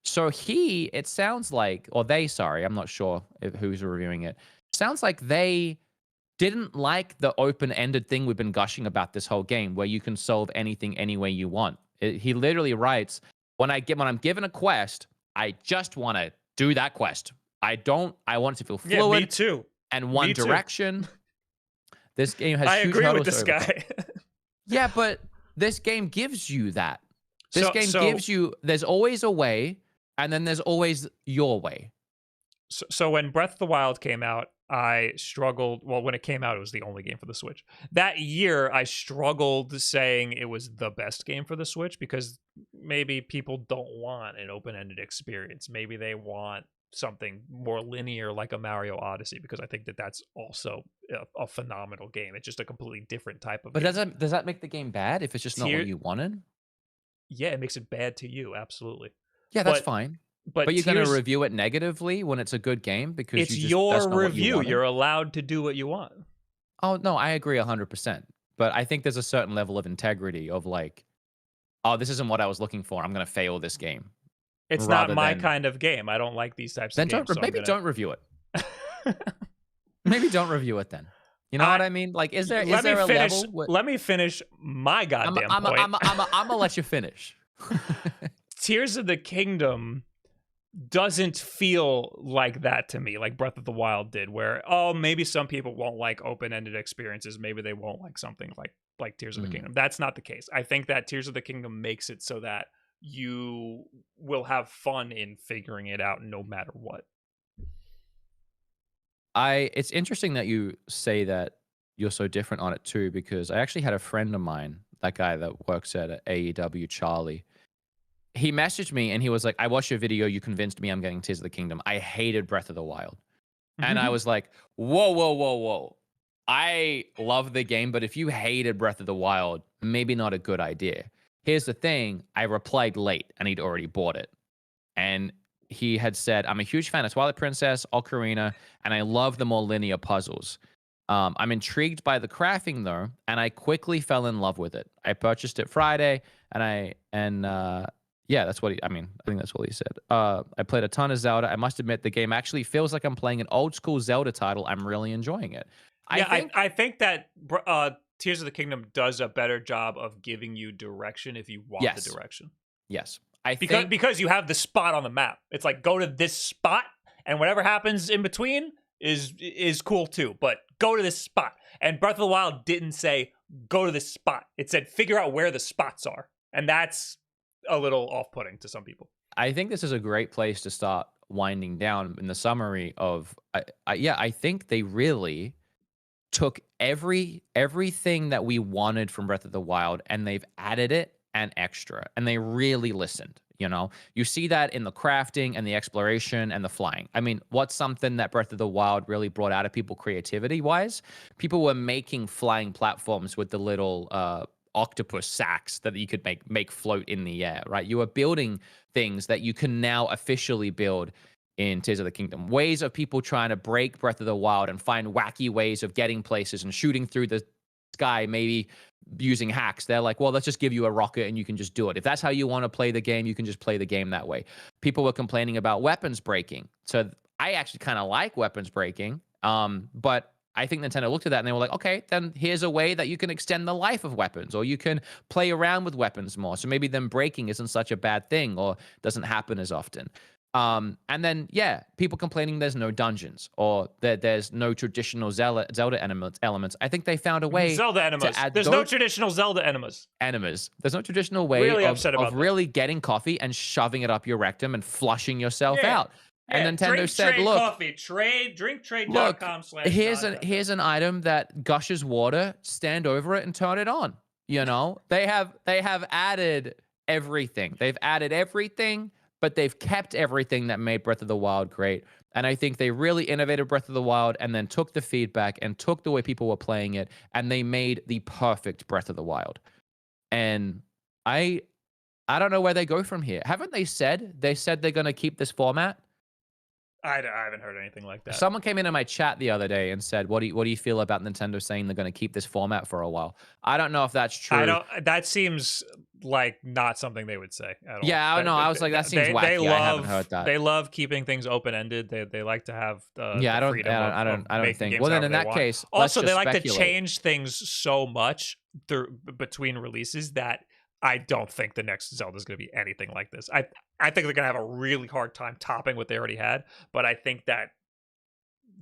So it sounds like, or they, sorry, I'm not sure who's reviewing it. Sounds like they didn't like the open-ended thing we've been gushing about this whole game, where you can solve anything any way you want. He literally writes, when I'm given a quest, I just want to do that quest. I want it to feel fluid. Yeah, me too. And one direction. This game has huge agree hurdles with this guy. Yeah, but this game gives you that. This game gives you, there's always a way, and then there's always your way. So when Breath of the Wild came out, I struggled. Well, when it came out, it was the only game for the Switch. That year, I struggled saying it was the best game for the Switch, because maybe people don't want an open-ended experience. Maybe they want something more linear like a Mario Odyssey, because I think that's also a phenomenal game. It's just a completely different type of game. Does that make the game bad if it's just not what you wanted? Yeah, it makes it bad to you, absolutely. Yeah, that's fine. But you're going to review it negatively when it's a good game because it's your review. You're allowed to do what you want. Oh, no, I agree 100%. But I think there's a certain level of integrity of like, oh, this isn't what I was looking for. I'm going to fail this game. It's not my kind of game. I don't like these types of games. Maybe don't review it. Maybe don't review it then. You know what I mean? Like, is there a level? Let me finish my goddamn point. I'm going to let you finish. Tears of the Kingdom doesn't feel like that to me, like Breath of the Wild did, where, maybe some people won't like open-ended experiences. Maybe they won't like something like Tears of the Kingdom. That's not the case. I think that Tears of the Kingdom makes it so that you will have fun in figuring it out no matter what. It's interesting that you say that you're so different on it too, because I actually had a friend of mine, that guy that works at AEW, Charlie. He messaged me and he was like, I watched your video. You convinced me I'm getting Tears of the Kingdom. I hated Breath of the Wild. And I was like, whoa. I love the game, but if you hated Breath of the Wild, maybe not a good idea. Here's the thing. I replied late and he'd already bought it. And he had said, I'm a huge fan of Twilight Princess, Ocarina, and I love the more linear puzzles. I'm intrigued by the crafting though, and I quickly fell in love with it. I purchased it Friday, yeah, that's what I think that's what he said. I played a ton of Zelda. I must admit, the game actually feels like I'm playing an old school Zelda title. I'm really enjoying it. I think that Tears of the Kingdom does a better job of giving you direction if you want the direction. Yes. Because you have the spot on the map. It's like, go to this spot, and whatever happens in between is cool too. But go to this spot. And Breath of the Wild didn't say, go to this spot. It said, figure out where the spots are. And that's a little off-putting to some people. I think this is a great place to start winding down in the summary of, I think they really took everything that we wanted from Breath of the Wild and they've added it and extra, and they really listened. You see that in the crafting and the exploration and the flying. I mean, what's something that Breath of the Wild really brought out of people creativity wise? People were making flying platforms with the little octopus sacks that you could make float in the air, right? You are building things that you can now officially build in Tears of the Kingdom. Ways of people trying to break Breath of the Wild and find wacky ways of getting places and shooting through the sky, maybe using hacks. They're like, well, let's just give you a rocket and you can just do it. If that's how you want to play the game, you can just play the game that way. People were complaining about weapons breaking. So I actually kind of like weapons breaking. But I think Nintendo looked at that and they were like, okay, then here's a way that you can extend the life of weapons, or you can play around with weapons more. So maybe them breaking isn't such a bad thing or doesn't happen as often. And then, people complaining there's no dungeons or that there's no traditional Zelda elements. I think they found a way Zelda enemas. To add there's no traditional Zelda enemas. There's no traditional way really of really getting coffee and shoving it up your rectum and flushing yourself out. Yeah, and Nintendo said, trade, look, coffee, drinktrade.com/. Here's an item that gushes water, stand over it and turn it on. They have added everything. They've added everything, but they've kept everything that made Breath of the Wild great. And I think they really innovated Breath of the Wild and then took the feedback and took the way people were playing it, and they made the perfect Breath of the Wild. And I don't know where they go from here. Haven't they said they're going to keep this format? I haven't heard anything like that. Someone came into my chat the other day and said, "What do you feel about Nintendo saying they're going to keep this format for a while?" I don't know if that's true. That seems like not something they would say at all. Yeah, I don't know. I was like, that seems wacky. I haven't heard that. They love keeping things open ended. They like to have I don't think. Well, then in that case, also they like to change things so much between releases that I don't think the next Zelda is going to be anything like this. I think they're going to have a really hard time topping what they already had, but I think that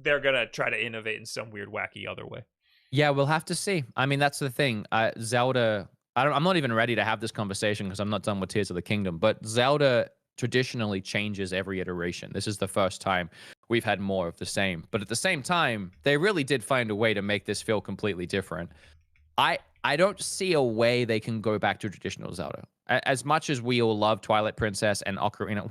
they're going to try to innovate in some weird, wacky other way. Yeah, we'll have to see. I mean, that's the thing. Zelda, I'm not even ready to have this conversation because I'm not done with Tears of the Kingdom, but Zelda traditionally changes every iteration. This is the first time we've had more of the same. But at the same time, they really did find a way to make this feel completely different. I don't see a way they can go back to traditional Zelda. As much as we all love Twilight Princess and Ocarina,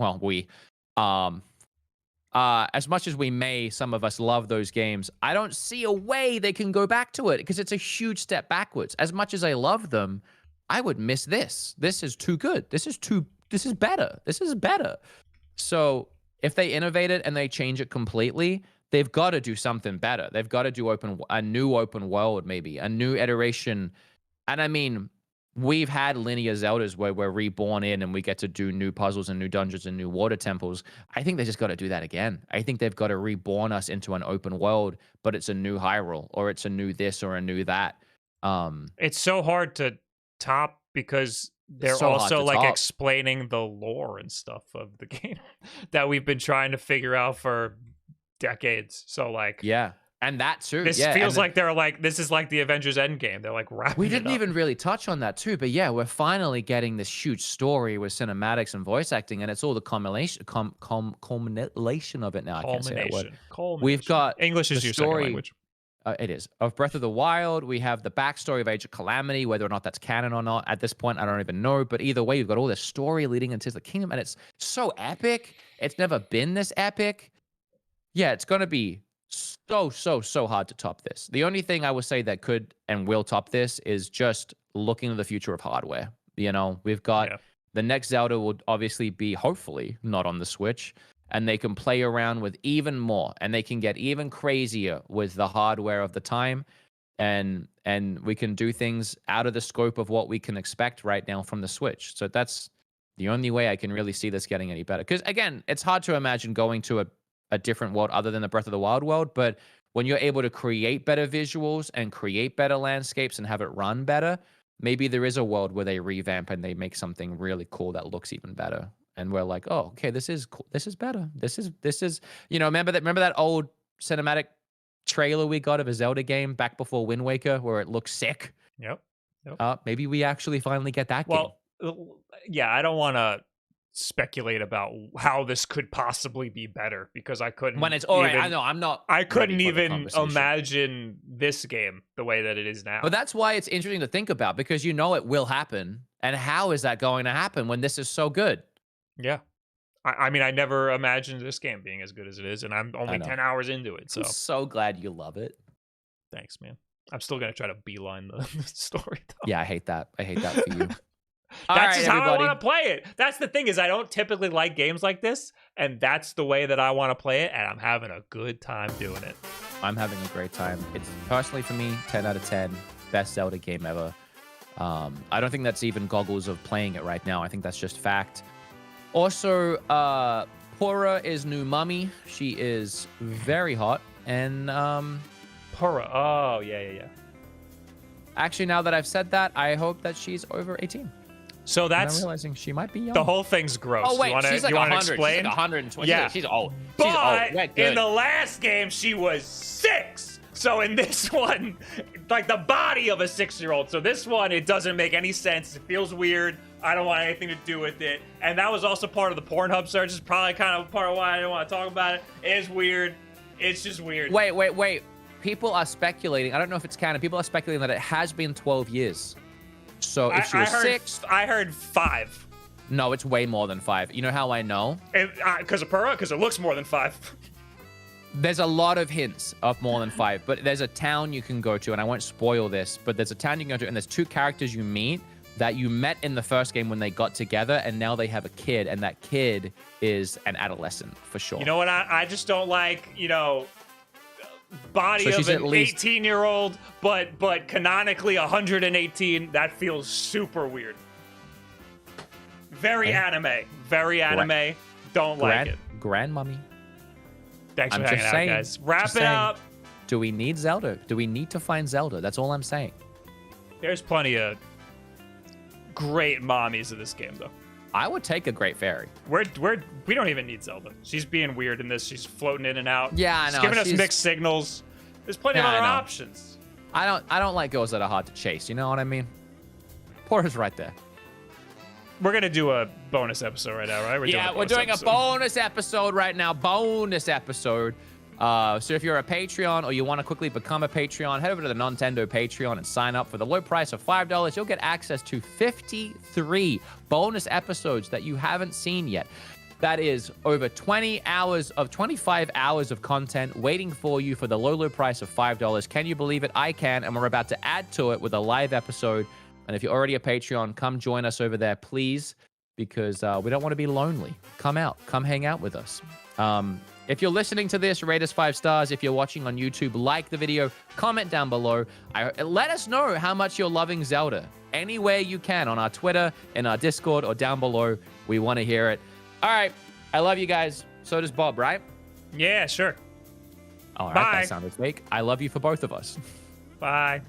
as much as some of us love those games, I don't see a way they can go back to it because it's a huge step backwards. As much as I love them, I would miss this. This is too good. This is better. This is better. So if they innovate it and they change it completely, they've got to do something better. They've got to do a new open world, maybe a new iteration. And I mean, we've had linear Zeldas where we're reborn in and we get to do new puzzles and new dungeons and new water temples. I think they just got to do that again. I think they've got to reborn us into an open world, but it's a new Hyrule or it's a new this or a new that. It's so hard to top because they're also like explaining the lore and stuff of the game that we've been trying to figure out for decades. So like, yeah, and that too. This feels like they're like, this is like the Avengers Endgame. They're like wrapping. We didn't even really touch on that too, but yeah, we're finally getting this huge story with cinematics and voice acting, and it's all the culmination of it now. I can't say that word. We've got English is your second language. It is of Breath of the Wild. We have the backstory of Age of Calamity, whether or not that's canon or not. At this point, I don't even know. But either way, you've got all this story leading into the kingdom, and it's so epic. It's never been this epic. Yeah, it's going to be so hard to top this. The only thing I would say that could and will top this is just looking to the future of hardware. We've got The next Zelda will obviously be, hopefully, not on the Switch, and they can play around with even more, and they can get even crazier with the hardware of the time, and we can do things out of the scope of what we can expect right now from the Switch. So that's the only way I can really see this getting any better. Because again, it's hard to imagine going to a different world other than the Breath of the Wild world, but when you're able to create better visuals and create better landscapes and have it run better, maybe there is a world where they revamp and they make something really cool that looks even better. And we're like, oh, okay, this is cool. This is better. This is, remember that old cinematic trailer we got of a Zelda game back before Wind Waker where it looks sick? Yep. Maybe we actually finally get that game. Well, yeah, I don't want to speculate about how this could possibly be better because I couldn't. When it's all right, I know I'm not. I couldn't even imagine this game the way that it is now. But that's why it's interesting to think about, because it will happen. And how is that going to happen when this is so good? Yeah. I mean, I never imagined this game being as good as it is, and I'm only 10 hours into it. So I'm so glad you love it. Thanks, man. I'm still going to try to beeline the story, though. Yeah, I hate that. I hate that for you. That's just how I want to play it. That's the thing, is I don't typically like games like this, and that's the way that I want to play it, and I'm having a good time doing it. I'm having a great time. It's personally, for me, 10 out of 10. Best Zelda game ever. I don't think that's even goggles of playing it right now. I think that's just fact. Also, Pura is new mummy. She is very hot. And Pura. Oh, yeah. Actually, now that I've said that, I hope that she's over 18. So that's... I'm realizing she might be young. The whole thing's gross. Oh, wait, she's like 100. Explain? She's like 120. Yeah. She's old. But in the last game, she was 6. So in this one, like the body of a 6-year-old. So this one, it doesn't make any sense. It feels weird. I don't want anything to do with it. And that was also part of the Pornhub search. It's probably kind of part of why I didn't want to talk about it. It's weird. It's just weird. Wait. People are speculating. I don't know if it's canon. People are speculating that it has been 12 years. So if she was 6... I heard 5. No, it's way more than 5. You know how I know? Because of Pura? Because it looks more than 5. There's a lot of hints of more than 5, but there's a town you can go to, and I won't spoil this, but there's a town you can go to, and there's 2 characters you meet that you met in the first game when they got together, and now they have a kid, and that kid is an adolescent, for sure. You know what? I just don't like, body of an 18-year-old, but canonically 118. That feels super weird. Very anime. Very anime. Don't like it. Grandmummy. Thanks for hanging out, guys. Wrap it up. Do we need Zelda? Do we need to find Zelda? That's all I'm saying. There's plenty of great mommies in this game, though. I would take a Great Fairy. We don't even need Zelda. She's being weird in this. She's floating in and out. Yeah, I know. She's giving us mixed signals. There's plenty of other options. I don't like girls that are hard to chase. You know what I mean? Pura's right there. We're gonna do a bonus episode right now, right? We're doing a bonus episode right now. Bonus episode. So if you're a Patreon or you want to quickly become a Patreon, head over to the Nontendo Patreon and sign up for the low price of $5. You'll get access to 53 bonus episodes that you haven't seen yet. That is over 25 hours of content waiting for you for the low price of $5. Can you believe it? I can, and we're about to add to it with a live episode. And if you're already a Patreon, come join us over there, please, because we don't want to be lonely. Come out. Come hang out with us. If you're listening to this, rate us 5 stars. If you're watching on YouTube, like the video, comment down below. Let us know how much you're loving Zelda. Anywhere you can, on our Twitter, in our Discord, or down below. We want to hear it. All right. I love you guys. So does Bob, right? Yeah, sure. All right. That sounded fake. I love you for both of us. Bye.